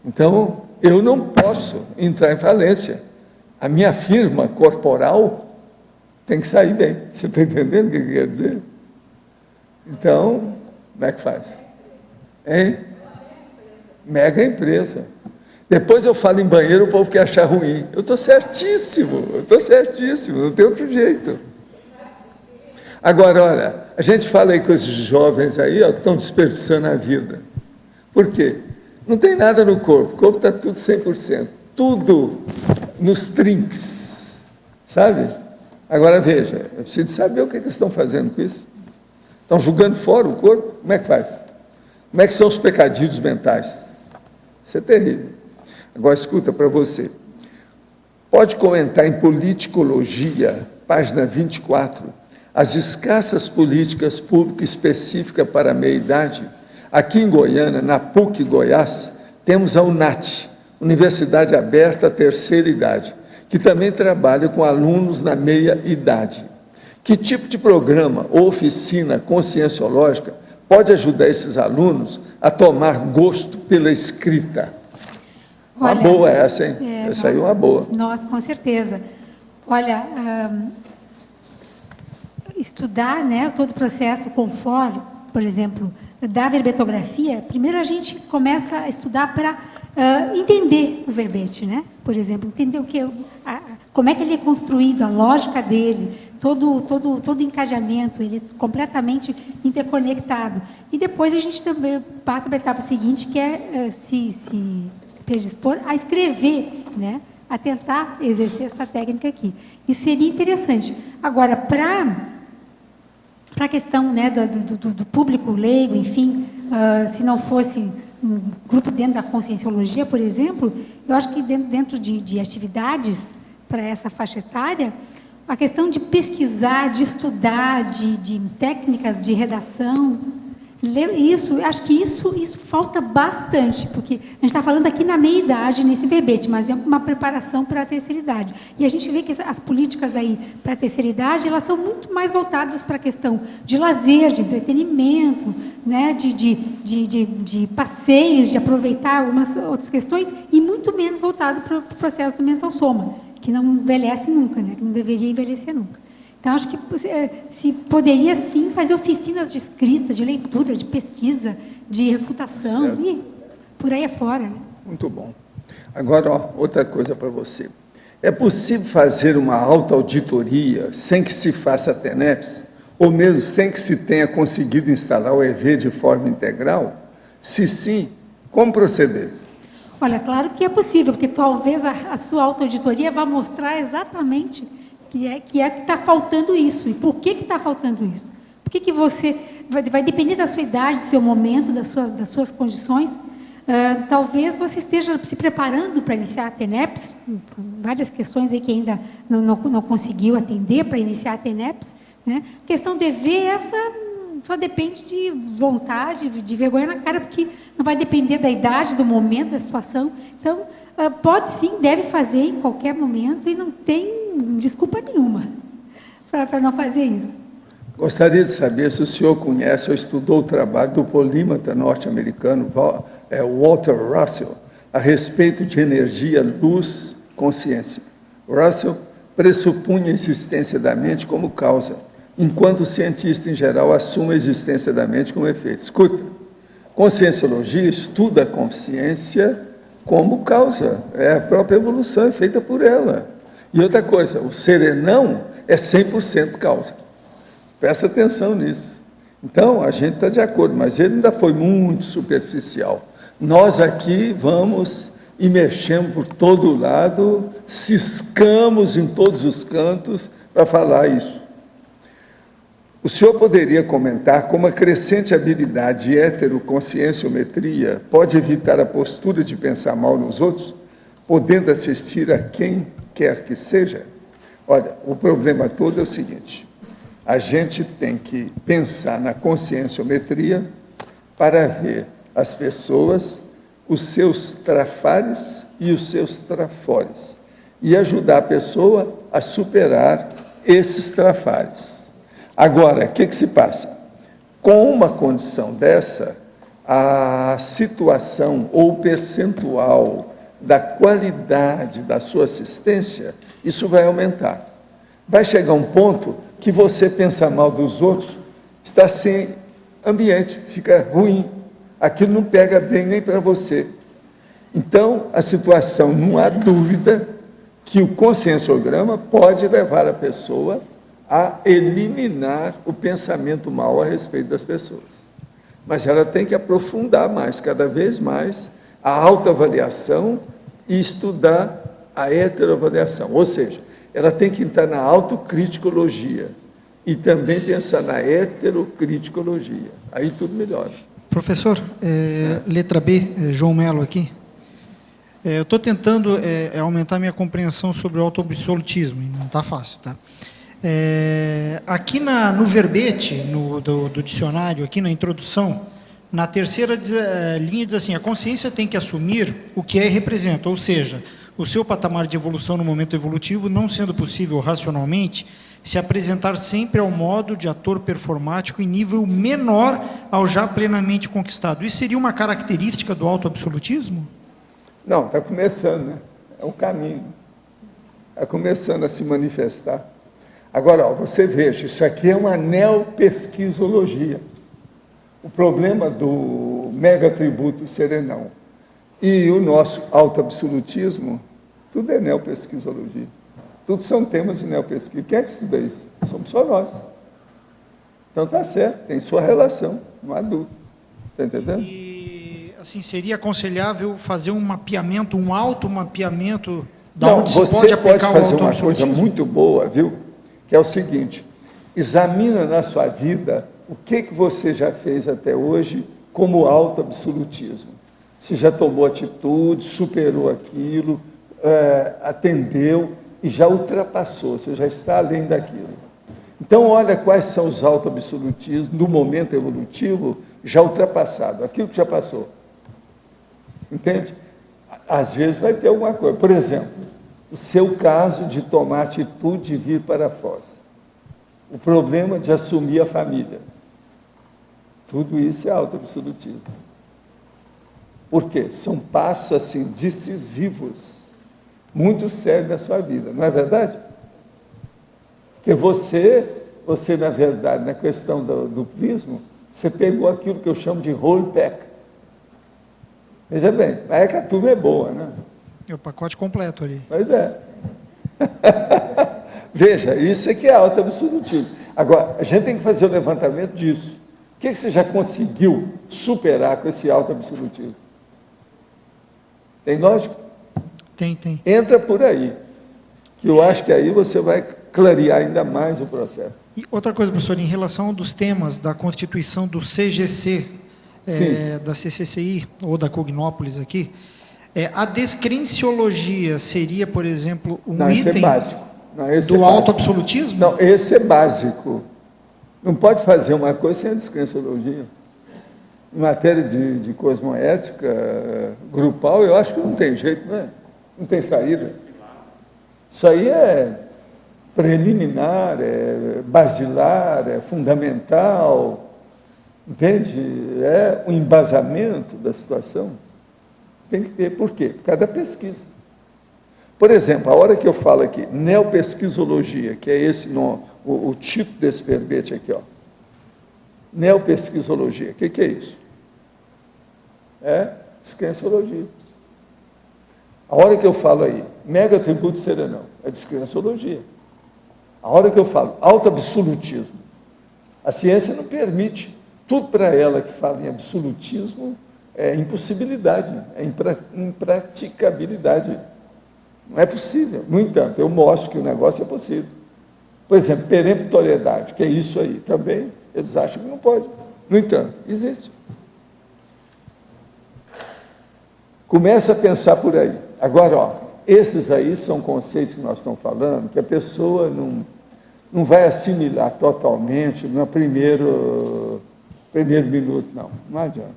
Então, eu não posso entrar em falência. A minha firma corporal tem que sair bem. Você está entendendo o que quer dizer? Então, como é que faz? Hein? Mega empresa. Depois eu falo em banheiro, o povo quer achar ruim. Eu estou certíssimo, não tem outro jeito. Agora, olha, a gente fala aí com esses jovens aí, ó, que estão desperdiçando a vida. Por quê? Não tem nada no corpo, o corpo está tudo 100%, tudo nos trinques, sabe? Agora, veja, eu preciso saber o que eles estão fazendo com isso. Estão jogando fora o corpo? Como é que faz? Como é que são os pecadilhos mentais? Isso é terrível. Agora, escuta para você. Pode comentar em Politicologia, página 24, as escassas políticas públicas específicas para a meia-idade. Aqui em Goiânia, na PUC Goiás, temos a UNAT, Universidade Aberta à Terceira Idade, que também trabalha com alunos na meia-idade. Que tipo de programa ou oficina conscienciológica pode ajudar esses alunos a tomar gosto pela escrita? Uma boa essa, hein? Essa aí é uma boa. Nossa, com certeza. Olha, estudar, né, todo o processo conforme, por exemplo, da verbetografia, primeiro a gente começa a estudar para entender o verbete, né? Por exemplo, entender como é que ele é construído, a lógica dele, todo o encadeamento, ele é completamente interconectado. E depois a gente também passa para a etapa seguinte, que é se predispor a escrever, né? A tentar exercer essa técnica aqui. Isso seria interessante. Agora, para a questão, né, do público leigo, enfim, se não fosse um grupo dentro da conscienciologia, por exemplo, eu acho que dentro de atividades para essa faixa etária, a questão de pesquisar, de estudar, de técnicas de redação, isso, acho que isso falta bastante, porque a gente está falando aqui na meia-idade, nesse verbete, mas é uma preparação para a terceira idade. E a gente vê que as políticas aí para a terceira idade, elas são muito mais voltadas para a questão de lazer, de entretenimento, né, de passeios, de aproveitar algumas outras questões, e muito menos voltado para o processo do mental soma, que não envelhece nunca, né, que não deveria envelhecer nunca. Então, acho que se poderia, sim, fazer oficinas de escrita, de leitura, de pesquisa, de refutação, certo. E por aí afora. Né? Muito bom. Agora, ó, outra coisa para você. É possível fazer uma autoauditoria sem que se faça a TENEPS, ou mesmo sem que se tenha conseguido instalar o EV de forma integral? Se sim, como proceder? Olha, claro que é possível, porque talvez a sua autoauditoria vá mostrar exatamente que está faltando isso. E por que está faltando isso? Por que você... Vai depender da sua idade, do seu momento, das suas condições. Talvez você esteja se preparando para iniciar a TENEPS, várias questões aí que ainda não conseguiu atender para iniciar a TENEPS. Né? A questão de ver essa só depende de vontade, de vergonha na cara, porque não vai depender da idade, do momento, da situação. Então, pode sim, deve fazer em qualquer momento e não tem desculpa nenhuma para não fazer isso. Gostaria de saber se o senhor conhece ou estudou o trabalho do polímata norte-americano Walter Russell a respeito de energia, luz, consciência. Russell pressupunha a existência da mente como causa, enquanto o cientista em geral assume a existência da mente como efeito. Escuta, conscienciologia estuda a consciência como causa, é a própria evolução, é feita por ela. E outra coisa, o serenão é 100% causa. Presta atenção nisso. Então, a gente está de acordo, mas ele ainda foi muito superficial. Nós aqui vamos e mexemos por todo lado, ciscamos em todos os cantos para falar isso. O senhor poderia comentar como a crescente habilidade de heteroconscienciometria pode evitar a postura de pensar mal nos outros, podendo assistir a quem quer que seja? Olha, o problema todo é o seguinte: a gente tem que pensar na conscienciometria para ver as pessoas, os seus trafares e os seus trafores, e ajudar a pessoa a superar esses trafares. Agora, o que se passa? Com uma condição dessa, a situação ou percentual da qualidade da sua assistência, isso vai aumentar. Vai chegar um ponto que você pensa mal dos outros, está sem ambiente, fica ruim. Aquilo não pega bem nem para você. Então, a situação, não há dúvida que o conscienciograma pode levar a pessoa a eliminar o pensamento mal a respeito das pessoas. Mas ela tem que aprofundar mais, cada vez mais, a autoavaliação e estudar a heteroavaliação. Ou seja, ela tem que entrar na autocriticologia e também pensar na heterocriticologia. Aí tudo melhora. Professor, letra B, João Melo aqui. Eu estou tentando aumentar minha compreensão sobre o autoabsolutismo, e não está fácil, tá? Aqui no verbete do dicionário, aqui na introdução, na terceira linha diz assim: a consciência tem que assumir o que é e representa, ou seja, o seu patamar de evolução no momento evolutivo, não sendo possível racionalmente se apresentar sempre ao modo de ator performático em nível menor ao já plenamente conquistado. Isso seria uma característica do autoabsolutismo? Não, está começando, né? É um caminho. Está começando a se manifestar. Agora, você veja, isso aqui é uma neopesquisologia. O problema do megatributo serenão e o nosso autoabsolutismo, tudo é neopesquisologia. Tudo são temas de neopesquisa. Quem é que estuda isso? Somos só nós. Então está certo, tem sua relação, não há dúvida. Está entendendo? E, assim, seria aconselhável fazer um mapeamento, um automapeamento da não, onde você se pode aplicar fazer uma coisa muito boa, viu? Que é o seguinte: examina na sua vida o que você já fez até hoje como autoabsolutismo. Se já tomou atitude, superou aquilo, atendeu e já ultrapassou, você já está além daquilo. Então, olha quais são os autoabsolutismos no momento evolutivo já ultrapassado, aquilo que já passou. Entende? Às vezes vai ter alguma coisa. Por exemplo, o seu caso de tomar atitude de vir para a Foz. O problema de assumir a família. Tudo isso é autoabsolutismo. Por quê? São passos assim, decisivos, muito sérios na sua vida, não é verdade? Porque você na verdade, na questão do prisma, você pegou aquilo que eu chamo de rollback. Veja bem, é que a turma é boa, né? É o pacote completo ali. Pois é. Veja, isso é que é autoabsolutismo. Agora, a gente tem que fazer o levantamento disso. O que você já conseguiu superar com esse autoabsolutismo? Tem lógica? Tem. Entra por aí, que eu acho que aí você vai clarear ainda mais o processo. E outra coisa, professor, em relação dos temas da constituição do CGC, da CCCI, ou da Cognópolis aqui, a descrenciologia seria, por exemplo, item do autoabsolutismo? Não, esse é básico. Não pode fazer uma coisa sem a descrenciologia. Em matéria de cosmoética grupal, eu acho que não tem jeito, não é? Não tem saída. Isso aí é preliminar, é basilar, é fundamental, entende? É um embasamento da situação. Tem que ter. Por quê? Por causa da pesquisa. Por exemplo, a hora que eu falo aqui, neopesquisologia, que é esse nome, o tipo desse verbete aqui, ó. Neopesquisologia, o que é isso? É descrenciologia. A hora que eu falo aí, megatributo serenão, é descrenciologia. A hora que eu falo auto-absolutismo, a ciência não permite. Tudo para ela que fala em absolutismo é impossibilidade, é impraticabilidade. Não é possível. No entanto, eu mostro que o negócio é possível. Por exemplo, peremptoriedade, que é isso aí. Também eles acham que não pode. No entanto, existe. Começa a pensar por aí. Agora, ó, esses aí são conceitos que nós estamos falando, que a pessoa não vai assimilar totalmente no primeiro minuto, não adianta.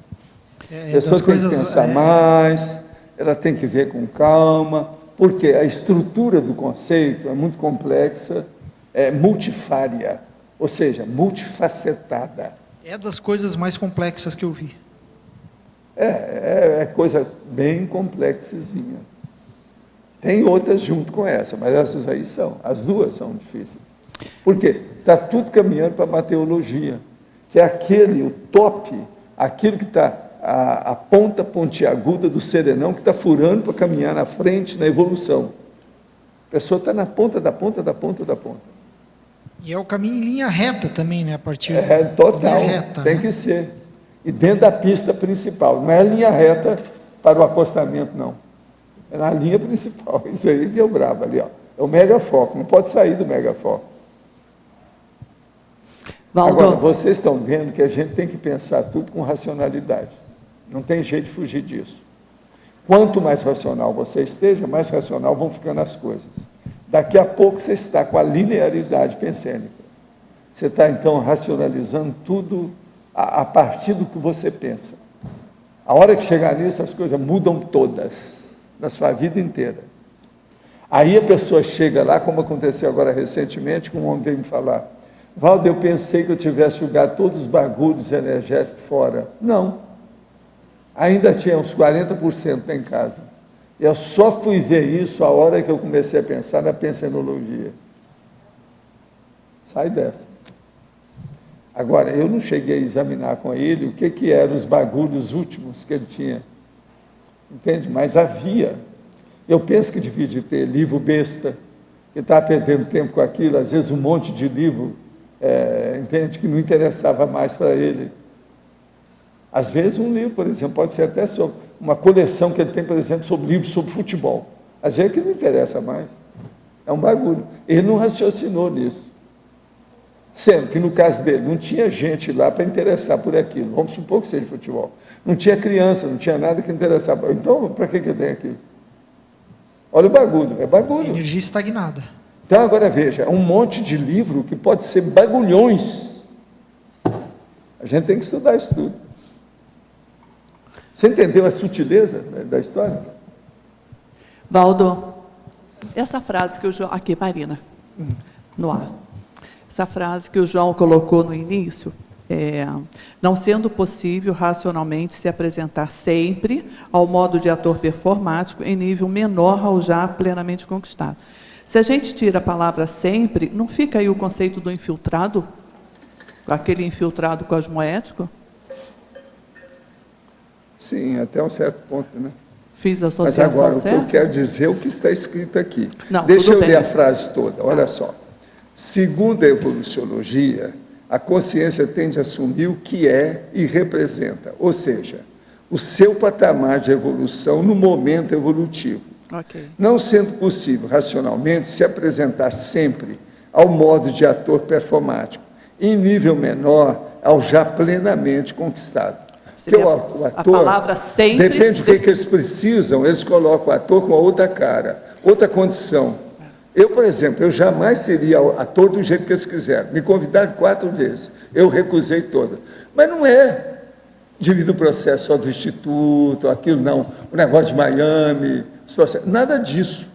A pessoa tem que pensar mais, ela tem que ver com calma, porque a estrutura do conceito é muito complexa, é multifária, ou seja, multifacetada. É das coisas mais complexas que eu vi. É coisa bem complexazinha. Tem outras junto com essa, mas essas aí as duas são difíceis. Por quê? Está tudo caminhando para a mateologia, que é o top, aquilo que está a ponta pontiaguda do serenão, que está furando para caminhar na frente, na evolução. A pessoa está na ponta da ponta da ponta da ponta. E é o caminho em linha reta também, né? A partir total, linha reta, tem que ser. E dentro da pista principal. Não é linha reta para o acostamento, não. É na linha principal. Isso aí que é o brabo ali, ó. É o megafoco, não pode sair do megafoco. Agora, vocês estão vendo que a gente tem que pensar tudo com racionalidade. Não tem jeito de fugir disso. Quanto mais racional você esteja, mais racional vão ficando as coisas. Daqui a pouco você está com a linearidade pensênica. Você está, então, racionalizando tudo a partir do que você pensa. A hora que chegar nisso, as coisas mudam todas, na sua vida inteira. Aí a pessoa chega lá, como aconteceu agora recentemente, com um homem veio me falar, Valdo, eu pensei que eu tivesse jogado todos os bagulhos energéticos fora. Não. Ainda tinha uns 40% em casa. Eu só fui ver isso a hora que eu comecei a pensar na pensenologia. Sai dessa. Agora, eu não cheguei a examinar com ele o que eram os bagulhos últimos que ele tinha. Entende? Mas havia. Eu penso que devia de ter livro besta, que estava perdendo tempo com aquilo, às vezes um monte de livro, entende? Que não interessava mais para ele. Às vezes um livro, por exemplo, pode ser até sobre uma coleção que ele tem, por exemplo, sobre livros sobre futebol. Às vezes que não interessa mais. É um bagulho. Ele não raciocinou nisso. Sendo que, no caso dele, não tinha gente lá para interessar por aquilo. Vamos supor que seja futebol. Não tinha criança, não tinha nada que interessava. Então, para que tem aquilo? Olha o bagulho, é bagulho. Energia estagnada. Então, agora veja, é um monte de livro que pode ser bagulhões. A gente tem que estudar isso tudo. Você entendeu a sutileza da história? Valdo, essa frase que o João... Aqui, Marina, no ar. Essa frase que o João colocou no início, não sendo possível racionalmente se apresentar sempre ao modo de ator performático em nível menor ao já plenamente conquistado. Se a gente tira a palavra sempre, não fica aí o conceito do infiltrado? Aquele infiltrado cosmoético? Sim, até um certo ponto, né? Fiz a associação. Mas agora, certa? o que eu quero dizer é o que está escrito aqui. Não, deixa eu ler bem. a frase toda, olha só. Segundo a evoluciologia, a consciência tende a assumir o que é e representa, ou seja, o seu patamar de evolução no momento evolutivo. Okay. Não sendo possível, racionalmente, se apresentar sempre ao modo de ator performático, em nível menor ao já plenamente conquistado. Porque o ator, a palavra sempre... depende do que eles precisam, eles colocam o ator com a outra cara, outra condição. Eu, por exemplo, eu jamais seria ator do jeito que eles quiseram. Me convidaram 4 vezes, eu recusei todas. Mas não é devido ao processo só do Instituto, aquilo não, o negócio de Miami, os processos, nada disso.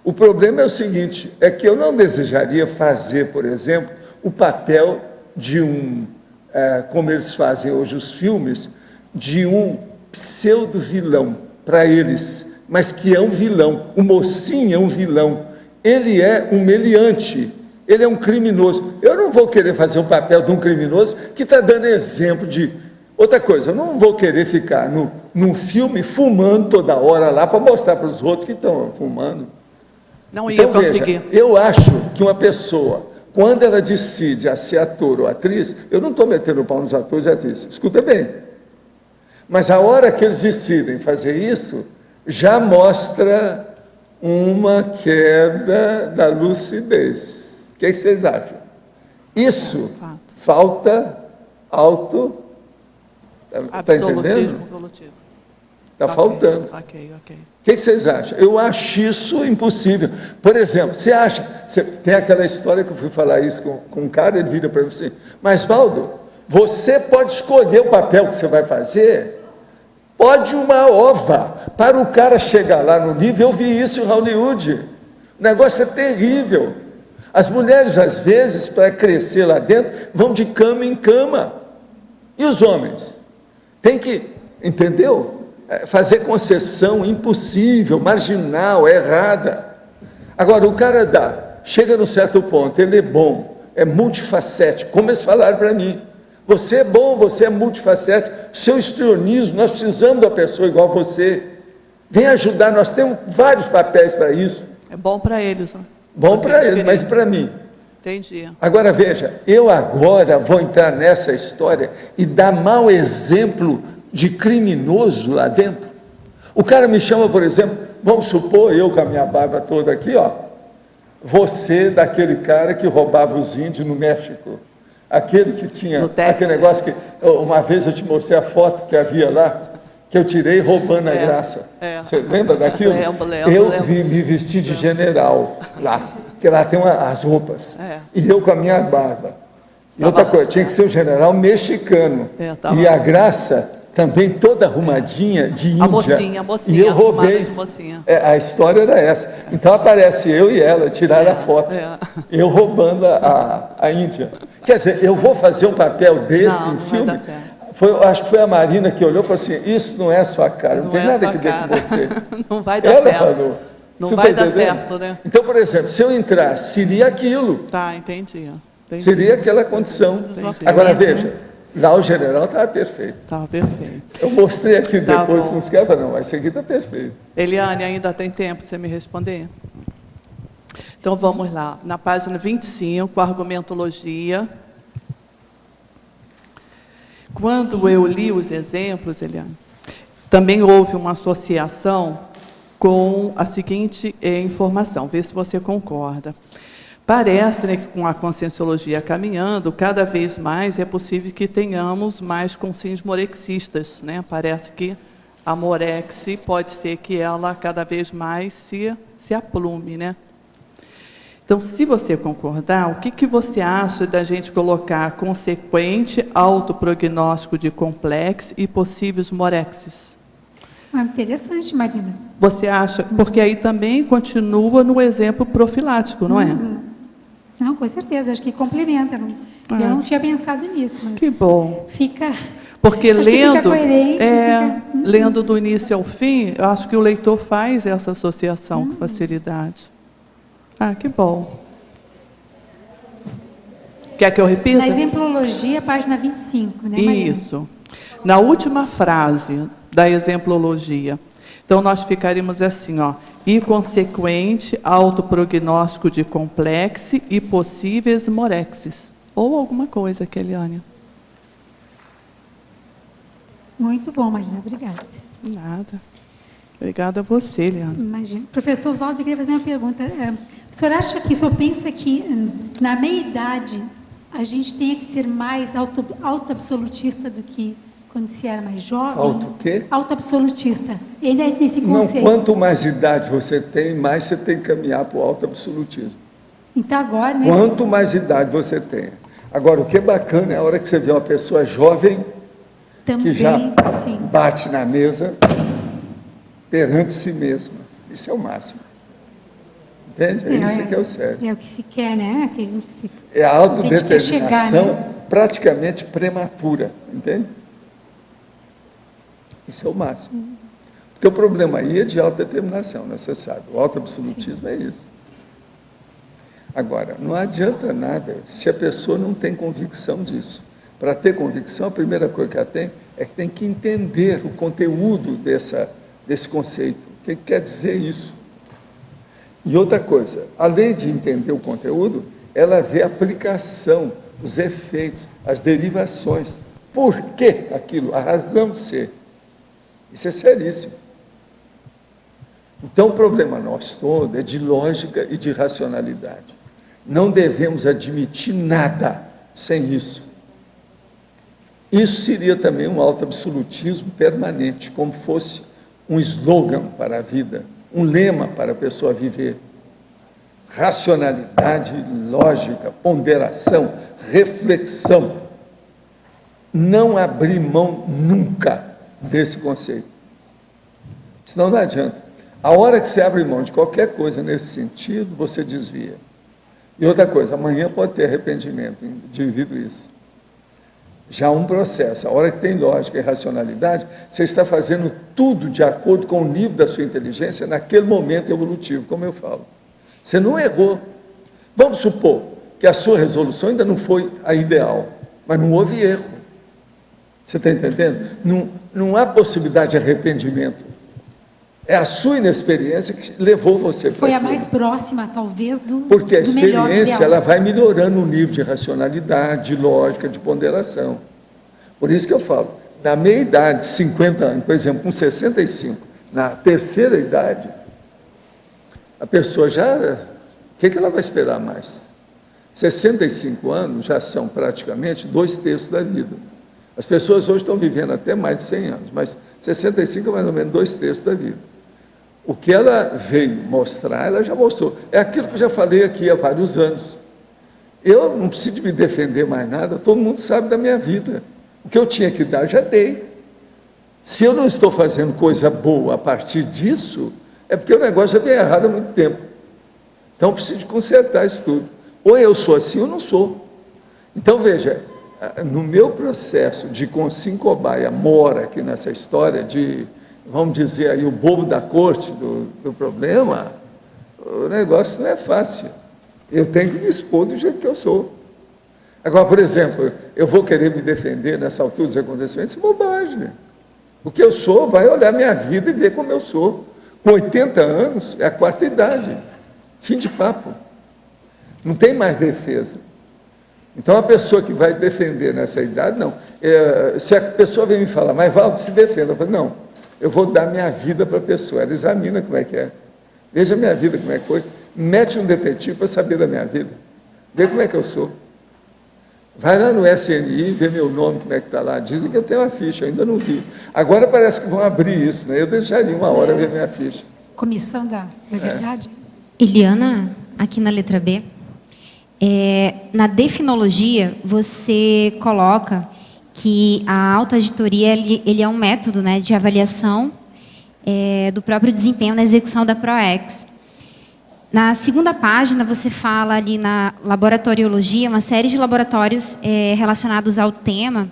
O problema é o seguinte, é que eu não desejaria fazer, por exemplo, o papel de como eles fazem hoje os filmes, de um pseudo-vilão para eles, mas que é um vilão. O mocinho é um vilão. Ele é um meliante, ele é um criminoso. Eu não vou querer fazer um papel de um criminoso que está dando exemplo de... Outra coisa, eu não vou querer ficar num filme fumando toda hora lá para mostrar para os outros que estão fumando. Não ia conseguir. Veja, eu acho que uma pessoa quando ela decide a ser ator ou atriz, eu não estou metendo o pau nos atores e atrizes, escuta bem. Mas a hora que eles decidem fazer isso, já mostra uma queda da lucidez. O que vocês acham? Isso falta Está entendendo? Está faltando. Ok. O que vocês acham? Eu acho isso impossível. Por exemplo, você acha... Tem aquela história que eu fui falar isso com um cara, ele vira para mim assim, mas, Valdo, você pode escolher o papel que você vai fazer? Pode uma ova. Para o cara chegar lá no nível, eu vi isso em Hollywood. O negócio é terrível. As mulheres, às vezes, para crescer lá dentro, vão de cama em cama. E os homens? Tem que, entendeu? Fazer concessão impossível, marginal, errada. Agora, o cara chega num certo ponto, ele é bom, é multifacético, como eles falaram para mim. Você é bom, você é multifacético, seu histrionismo, nós precisamos de uma pessoa igual a você. Vem ajudar, nós temos vários papéis para isso. É bom para eles. Bom para eles, mas para mim. Entendi. Agora, veja, eu agora vou entrar nessa história e dar mau exemplo de criminoso lá dentro. O cara me chama, por exemplo, vamos supor, eu com a minha barba toda aqui, ó, você daquele cara que roubava os índios no México, aquele que tinha, aquele negócio que, uma vez eu te mostrei a foto que havia lá, que eu tirei roubando a graça. Você lembra daquilo? Eu me vesti de general lá, que lá tem as roupas, e eu com a minha barba. E outra coisa, tinha que ser um general mexicano, e a graça também toda arrumadinha de Índia. A mocinha, e eu roubei. A história era essa. Então aparece eu e ela, tiraram a foto. Eu roubando a Índia. Quer dizer, eu vou fazer um papel desse em filme? Acho que foi a Marina que olhou e falou assim, isso não é a sua cara, não tem nada a ver com você. Não vai dar certo. Ela falou. Não vai dar certo, né? Então, por exemplo, se eu entrar, seria aquilo. Tá, entendi. Seria aquela condição. Agora, veja, lá o general estava perfeito. Estava perfeito. Eu mostrei aqui depois, não esquece, não, mas isso aqui está perfeito. Eliane, ainda tem tempo de você me responder? Então, vamos lá. Na página 25, argumentologia. Quando eu li os exemplos, Eliane, também houve uma associação com a seguinte informação, vê se você concorda. Parece, né, que com a conscienciologia caminhando, cada vez mais é possível que tenhamos mais consciências morexistas, né? Parece que a morexi pode ser que ela cada vez mais se aplume, né? Então, se você concordar, o que você acha da gente colocar consequente autoprognóstico de complexo e possíveis morexes? Interessante, Marina. Você acha? Porque aí também continua no exemplo profilático, não é? Não, com certeza, acho que complementa. Eu não tinha pensado nisso, mas que bom. Fica... Porque lendo, fica coerente, lendo do início ao fim, eu acho que o leitor faz essa associação com facilidade. Que bom. Quer que eu repita? Na exemplologia, página 25, né, Mariana? Isso. Na última frase da exemplologia. Então, nós ficaríamos assim, ó, e consequente autoprognóstico de complexo e possíveis morexes. Ou alguma coisa, Eliane. Muito bom, Marina, obrigada. Nada. Obrigada a você, Eliane. Imagina. Professor Valdo, eu queria fazer uma pergunta. O senhor acha que, o senhor pensa que na meia-idade a gente tenha que ser mais auto-absolutista do que quando se era mais jovem? Auto o quê? Auto-absolutista. Ele é nesse conceito. Não, quanto mais idade você tem, mais você tem que caminhar para o auto-absolutismo. Então agora, né? Quanto mais idade você tem. Agora, o que é bacana é a hora que você vê uma pessoa jovem também, que já sim, bate na mesa perante si mesma. Isso é o máximo. Entende? É isso que é o sério. É o que se quer, né? Que a gente é a autodeterminação chegar, né? praticamente prematura. Entende? Isso é o máximo. Porque o problema aí é de autodeterminação, né? Você sabe. O autoabsolutismo é isso. Agora, não adianta nada se a pessoa não tem convicção disso. Para ter convicção, a primeira coisa que ela tem é que tem que entender o conteúdo desse conceito. O que quer dizer isso? E outra coisa, além de entender o conteúdo, ela vê a aplicação, os efeitos, as derivações. Por que aquilo? A razão de ser. Isso é seríssimo. Então, o problema nosso todo é de lógica e de racionalidade. Não devemos admitir nada sem isso. Isso seria também um autoabsolutismo permanente, como fosse um slogan para a vida, um lema para a pessoa viver. Racionalidade, lógica, ponderação, reflexão. Não abrir mão nunca desse conceito. Senão não adianta. A hora que você abre mão de qualquer coisa nesse sentido, você desvia. E outra coisa, amanhã pode ter arrependimento devido a isso. Já um processo, a hora que tem lógica e racionalidade, você está fazendo tudo de acordo com o nível da sua inteligência naquele momento evolutivo, como eu falo. Você não errou. Vamos supor que a sua resolução ainda não foi a ideal, mas não houve erro. Você está entendendo? Não há possibilidade de arrependimento. É a sua inexperiência que levou você para Foi a mais próxima, talvez, do Porque a do melhor experiência ideal. ela vai melhorando o nível de racionalidade, de lógica, de ponderação. Por isso que eu falo, na meia idade, 50 anos, por exemplo, com 65, na terceira idade, a pessoa já... O que ela vai esperar mais? 65 anos já são praticamente 2/3 da vida. As pessoas hoje estão vivendo até mais de 100 anos, mas 65 é mais ou menos 2/3 da vida. O que ela veio mostrar, ela já mostrou. É aquilo que eu já falei aqui há vários anos. Eu não preciso de me defender mais nada, todo mundo sabe da minha vida. O que eu tinha que dar, eu já dei. Se eu não estou fazendo coisa boa a partir disso, é porque o negócio já veio errado há muito tempo. Então, eu preciso de consertar isso tudo. Ou eu sou assim ou não sou. Então, veja, no meu processo de com 5 cobaia mora aqui nessa história de, vamos dizer aí, o bobo da corte do problema, o negócio não é fácil. Eu tenho que me expor do jeito que eu sou. Agora, por exemplo, eu vou querer me defender nessa altura dos acontecimentos, isso é bobagem. O que eu sou vai olhar minha vida e ver como eu sou. Com 80 anos, é a 4ª idade. Fim de papo. Não tem mais defesa. Então, a pessoa que vai defender nessa idade, não. Se a pessoa vem me falar, mas Valdo, se defenda. Eu falo, não, eu vou dar minha vida para a pessoa. Ela examina como é que é. Veja a minha vida como é que foi. Mete um detetive para saber da minha vida. Vê como é que eu sou. Vai lá no SNI, vê meu nome, como é que está lá. Dizem que eu tenho uma ficha, ainda não vi. Agora parece que vão abrir isso, né? Eu deixaria uma hora ver minha ficha. Comissão da verdade. Eliana, aqui na letra B. Na definologia, você coloca que a autoauditoria ele é um método, né, de avaliação do próprio desempenho na execução da PROEX. Na segunda página, você fala ali na laboratoriologia, uma série de laboratórios relacionados ao tema.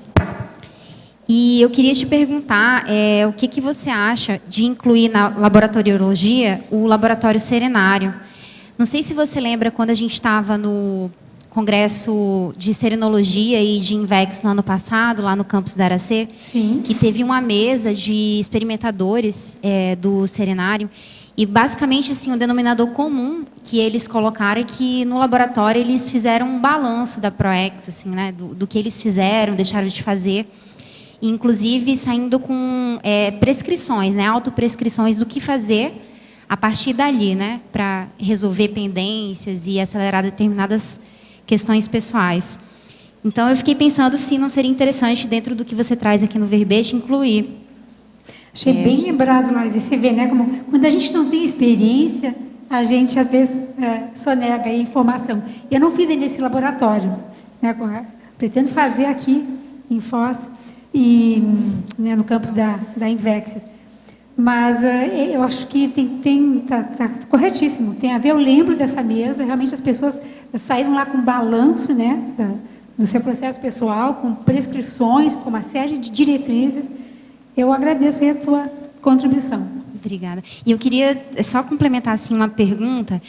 E eu queria te perguntar o que você acha de incluir na laboratoriologia o laboratório serenário. Não sei se você lembra quando a gente estava no congresso de serenologia e de INVEX no ano passado, lá no campus da Aracê, Sim. que teve uma mesa de experimentadores do serenário. E, basicamente, assim, o denominador comum que eles colocaram é que, no laboratório, eles fizeram um balanço da PROEX, assim, né, do que eles fizeram, deixaram de fazer, e, inclusive, saindo com prescrições, né, autoprescrições do que fazer a partir dali, né, para resolver pendências e acelerar determinadas questões pessoais. Então, eu fiquei pensando se não seria interessante, dentro do que você traz aqui no verbete, incluir. Achei bem lembrado, nós. E você vê, né, como quando a gente não tem experiência, a gente, às vezes, sonega a informação. Eu não fiz ainda esse laboratório, né, pretendo fazer aqui, em Foz, e, né, no campus da INVEX. Mas eu acho que está corretíssimo. Tem a ver, eu lembro dessa mesa, realmente as pessoas saíram lá com balanço, né, do seu processo pessoal, com prescrições, com uma série de diretrizes. Eu agradeço a tua contribuição. Obrigada. E eu queria só complementar assim, uma pergunta.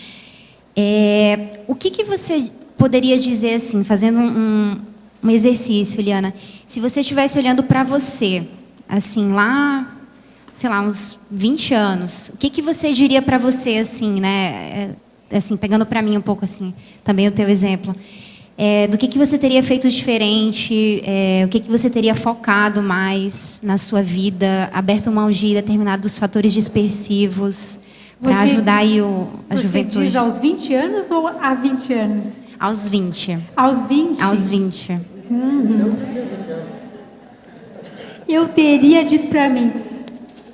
O que você poderia dizer, assim, fazendo um exercício, Eliana, se você estivesse olhando para você, assim, lá, sei lá, uns 20 anos, o que você diria para você, assim, né, assim, pegando para mim um pouco assim, também o teu exemplo, do que você teria feito diferente, o que você teria focado mais na sua vida, aberto mão de determinados fatores dispersivos para ajudar aí a juventude. Você diz aos 20 anos ou há 20 anos? Aos 20. Aos 20? Aos 20. Uhum. Eu teria dito para mim,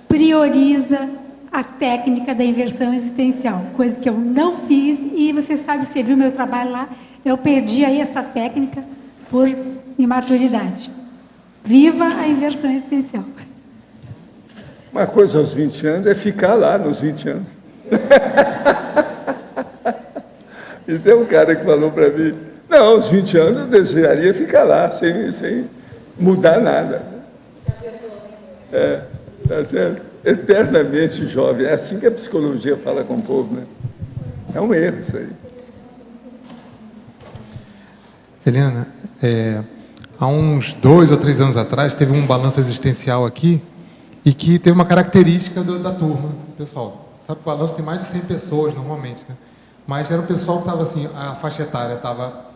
prioriza a técnica da inversão existencial, coisa que eu não fiz, e você sabe, você viu meu trabalho lá, eu perdi aí essa técnica por imaturidade. Viva a inversão existencial. Uma coisa aos 20 anos é ficar lá nos 20 anos. Isso é um cara que falou para mim, não, aos 20 anos eu desejaria ficar lá, sem mudar nada. Tá certo? Eternamente jovem. É assim que a psicologia fala com o povo, né? É um erro isso aí. Helena, há uns 2 ou 3 anos atrás, teve um balanço existencial aqui, e que teve uma característica da turma, pessoal. Sabe que o balanço tem mais de 100 pessoas, normalmente, né? Mas era o pessoal que estava assim, a faixa etária estava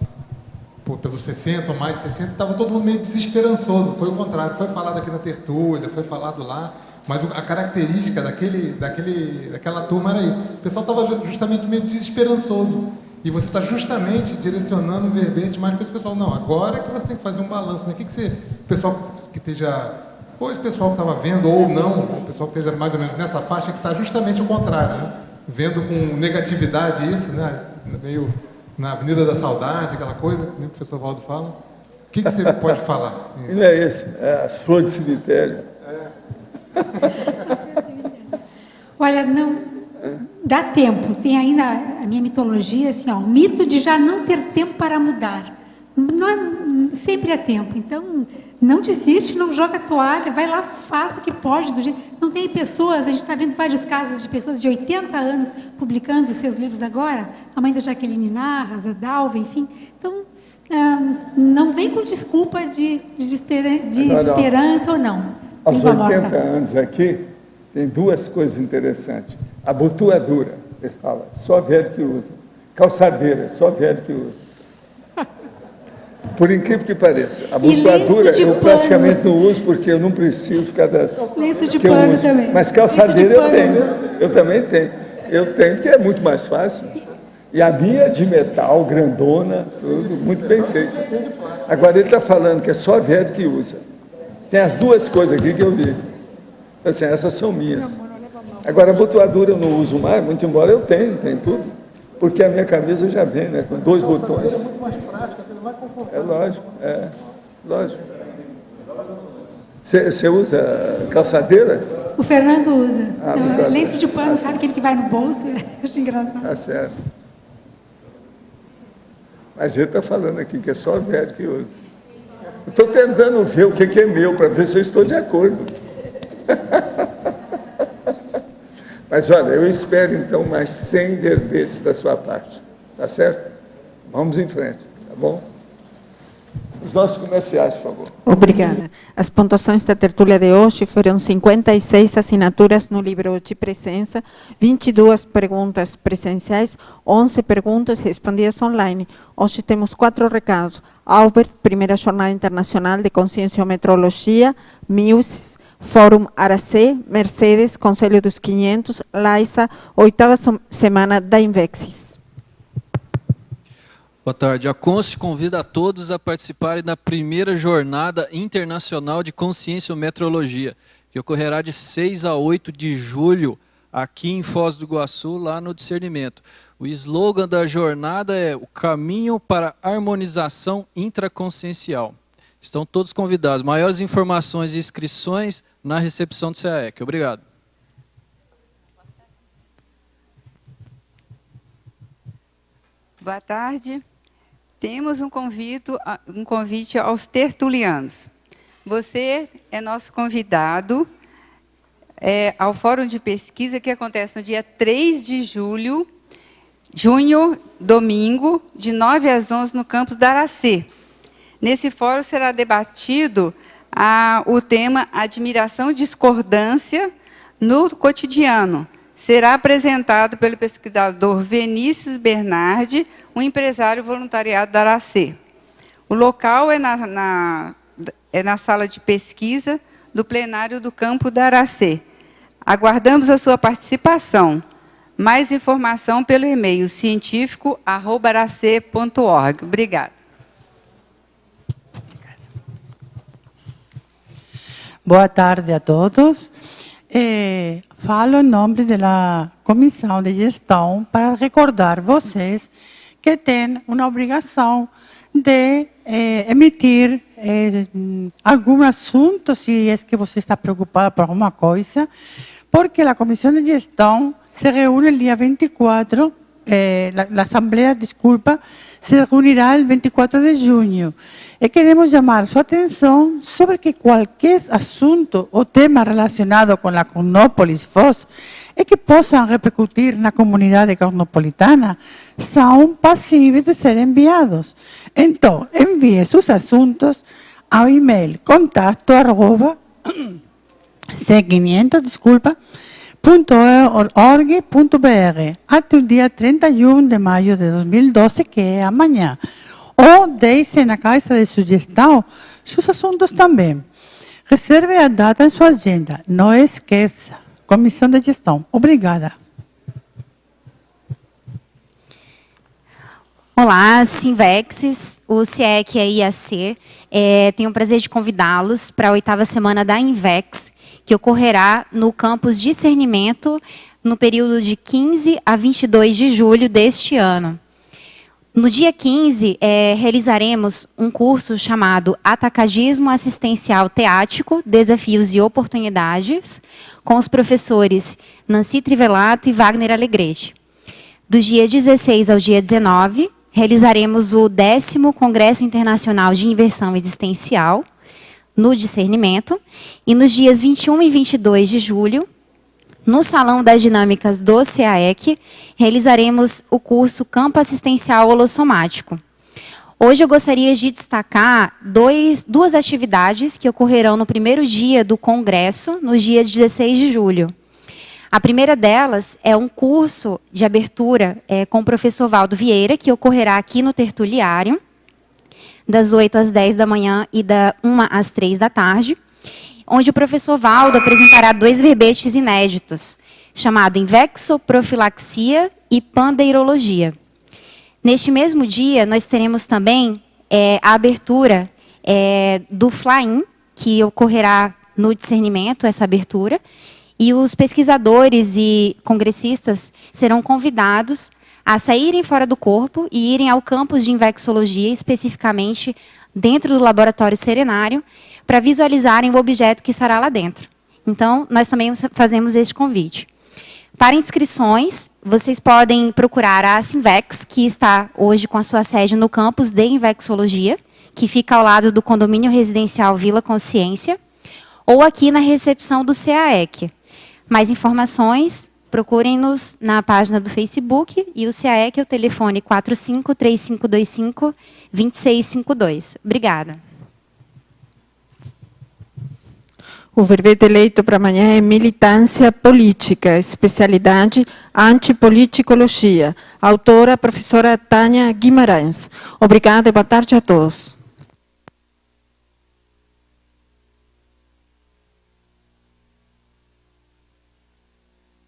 pelos 60 ou mais de 60, estava todo mundo meio desesperançoso. Foi o contrário, foi falado aqui na tertúlia, foi falado lá, mas a característica daquela turma era isso. O pessoal estava justamente meio desesperançoso. E você está justamente direcionando o verbete mais para esse pessoal. Não, agora é que você tem que fazer um balanço, né? O que você, o pessoal que esteja, ou esse pessoal que estava vendo, ou não, o pessoal que esteja mais ou menos nessa faixa, que está justamente o contrário, né? Vendo com negatividade isso, né? Meio na Avenida da Saudade, aquela coisa, que o professor Valdo fala. O que você pode falar? Não é esse, é as flores de cemitério. Olha, não dá tempo. Tem ainda a minha mitologia, assim, ó, o mito de já não ter tempo para mudar. Não, sempre é tempo. Então, não desiste, não joga a toalha, vai lá, faz o que pode. Do jeito. Não tem pessoas, a gente está vendo vários casos de pessoas de 80 anos publicando seus livros agora, a mãe da Jaqueline Narras, a Dalva, enfim. Então, não vem com desculpa de esperança ou não. Aos 80 anos aqui, tem 2 coisas interessantes. Abotoadura, ele fala, só velho que usa. Calçadeira, só velho que usa. Por incrível que pareça, a abotoadura eu praticamente não uso, porque eu não preciso ficar das... Lenço de pano também. Mas calçadeira eu tenho, eu também tenho. Eu tenho, porque é muito mais fácil. E a minha é de metal, grandona, tudo, muito bem feito. Agora ele está falando que é só velho que usa. Tem as 2 coisas aqui que eu vi. Assim, essas são minhas. Agora, a abotoadura eu não uso mais, muito embora eu tenho tudo. Porque a minha camisa já vem, né, com 2 botões. É muito mais prática, mais confortável. É lógico. Você usa calçadeira? O Fernando usa. Então, lenço de pano, sabe aquele que vai no bolso? Eu acho engraçado. Tá certo. Mas ele está falando aqui que é só velho que usa. Eu estou tentando ver o que é meu, para ver se eu estou de acordo. Mas, olha, eu espero, então, mais 100 verbetes da sua parte. Tá certo? Vamos em frente, tá bom? Os nossos comerciais, por favor. Obrigada. As pontuações da tertúlia de hoje foram 56 assinaturas no livro de presença, 22 perguntas presenciais, 11 perguntas respondidas online. Hoje temos 4 recados. Albert, primeira Jornada Internacional de Conscienciometrologia, MIUS, Fórum Aracê, Mercedes, Conselho dos 500, Laisa, 8ª semana da Invexis. Boa tarde. A CONSE convida a todos a participarem da primeira Jornada Internacional de Conscienciometrologia, que ocorrerá de 6 a 8 de julho, aqui em Foz do Iguaçu, lá no Discernimento. O slogan da jornada é o caminho para a harmonização intraconsciencial. Estão todos convidados. Maiores informações e inscrições na recepção do CAEC. Obrigado. Boa tarde. Temos um convite aos tertulianos. Você é nosso convidado ao Fórum de Pesquisa que acontece no dia 3 de junho, domingo, de 9 às 11, no campus da Aracê. Nesse fórum será debatido o tema Admiração e Discordância no Cotidiano, será apresentado pelo pesquisador Vinícius Bernardi, um empresário voluntariado da Aracê. O local é na sala de pesquisa do plenário do campo da Aracê. Aguardamos a sua participação. Mais informação pelo e-mail científico@arace.org. Obrigada. Boa tarde a todos. Falo em nome da Comissão de Gestão para recordar vocês que têm uma obrigação de emitir algum assunto, se é que você está preocupado por alguma coisa, porque a Comissão de Gestão se reúne el día 24, la Asamblea, disculpa, se reunirá el 24 de junio. Y queremos llamar su atención sobre que cualquier asunto o tema relacionado con la Carnópolis Foz y que puedan repercutir en la comunidad carnopolitana son passíveis de ser enviados. Entonces, envíe sus asuntos ao email contato@c500, disculpa, .org.br até o dia 31 de maio de 2012, que é amanhã. Ou deixe na caixa de sugestão seus assuntos também. Reserve a data em sua agenda. Não esqueça. Comissão de Gestão. Obrigada. Olá, Sinvexes, o CIEC e a IAC. Tenho o prazer de convidá-los para a 8ª semana da Invex, que ocorrerá no campus Discernimento, no período de 15 a 22 de julho deste ano. No dia 15, realizaremos um curso chamado Atacagismo Assistencial Teático, Desafios e Oportunidades, com os professores Nancy Trivelato e Wagner Alegrete. Do dia 16 ao dia 19, realizaremos o 10º Congresso Internacional de Inversão Existencial, no Discernimento, e nos dias 21 e 22 de julho, no Salão das Dinâmicas do CAEC, realizaremos o curso Campo Assistencial Holossomático. Hoje eu gostaria de destacar duas atividades que ocorrerão no primeiro dia do Congresso, no dia 16 de julho. A primeira delas é um curso de abertura com o professor Valdo Vieira, que ocorrerá aqui no Tertuliário, das 8 às 10 da manhã e da 1 às 3 da tarde, onde o professor Valdo apresentará 2 verbetes inéditos, chamado Invexoprofilaxia e Pandeirologia. Neste mesmo dia, nós teremos também a abertura do FLAIN, que ocorrerá no Discernimento, essa abertura, e os pesquisadores e congressistas serão convidados a saírem fora do corpo e irem ao campus de Invexologia, especificamente dentro do Laboratório Serenário, para visualizarem o objeto que estará lá dentro. Então, nós também fazemos este convite. Para inscrições, vocês podem procurar a Sinvex, que está hoje com a sua sede no campus de Invexologia, que fica ao lado do condomínio residencial Vila Consciência, ou aqui na recepção do CAEC. Mais informações, procurem-nos na página do Facebook e o CAEC é o telefone 45-3525-2652. Obrigada. O verbete eleito para amanhã é Militância Política, especialidade Antipoliticologia. Autora, professora Tânia Guimarães. Obrigada e boa tarde a todos.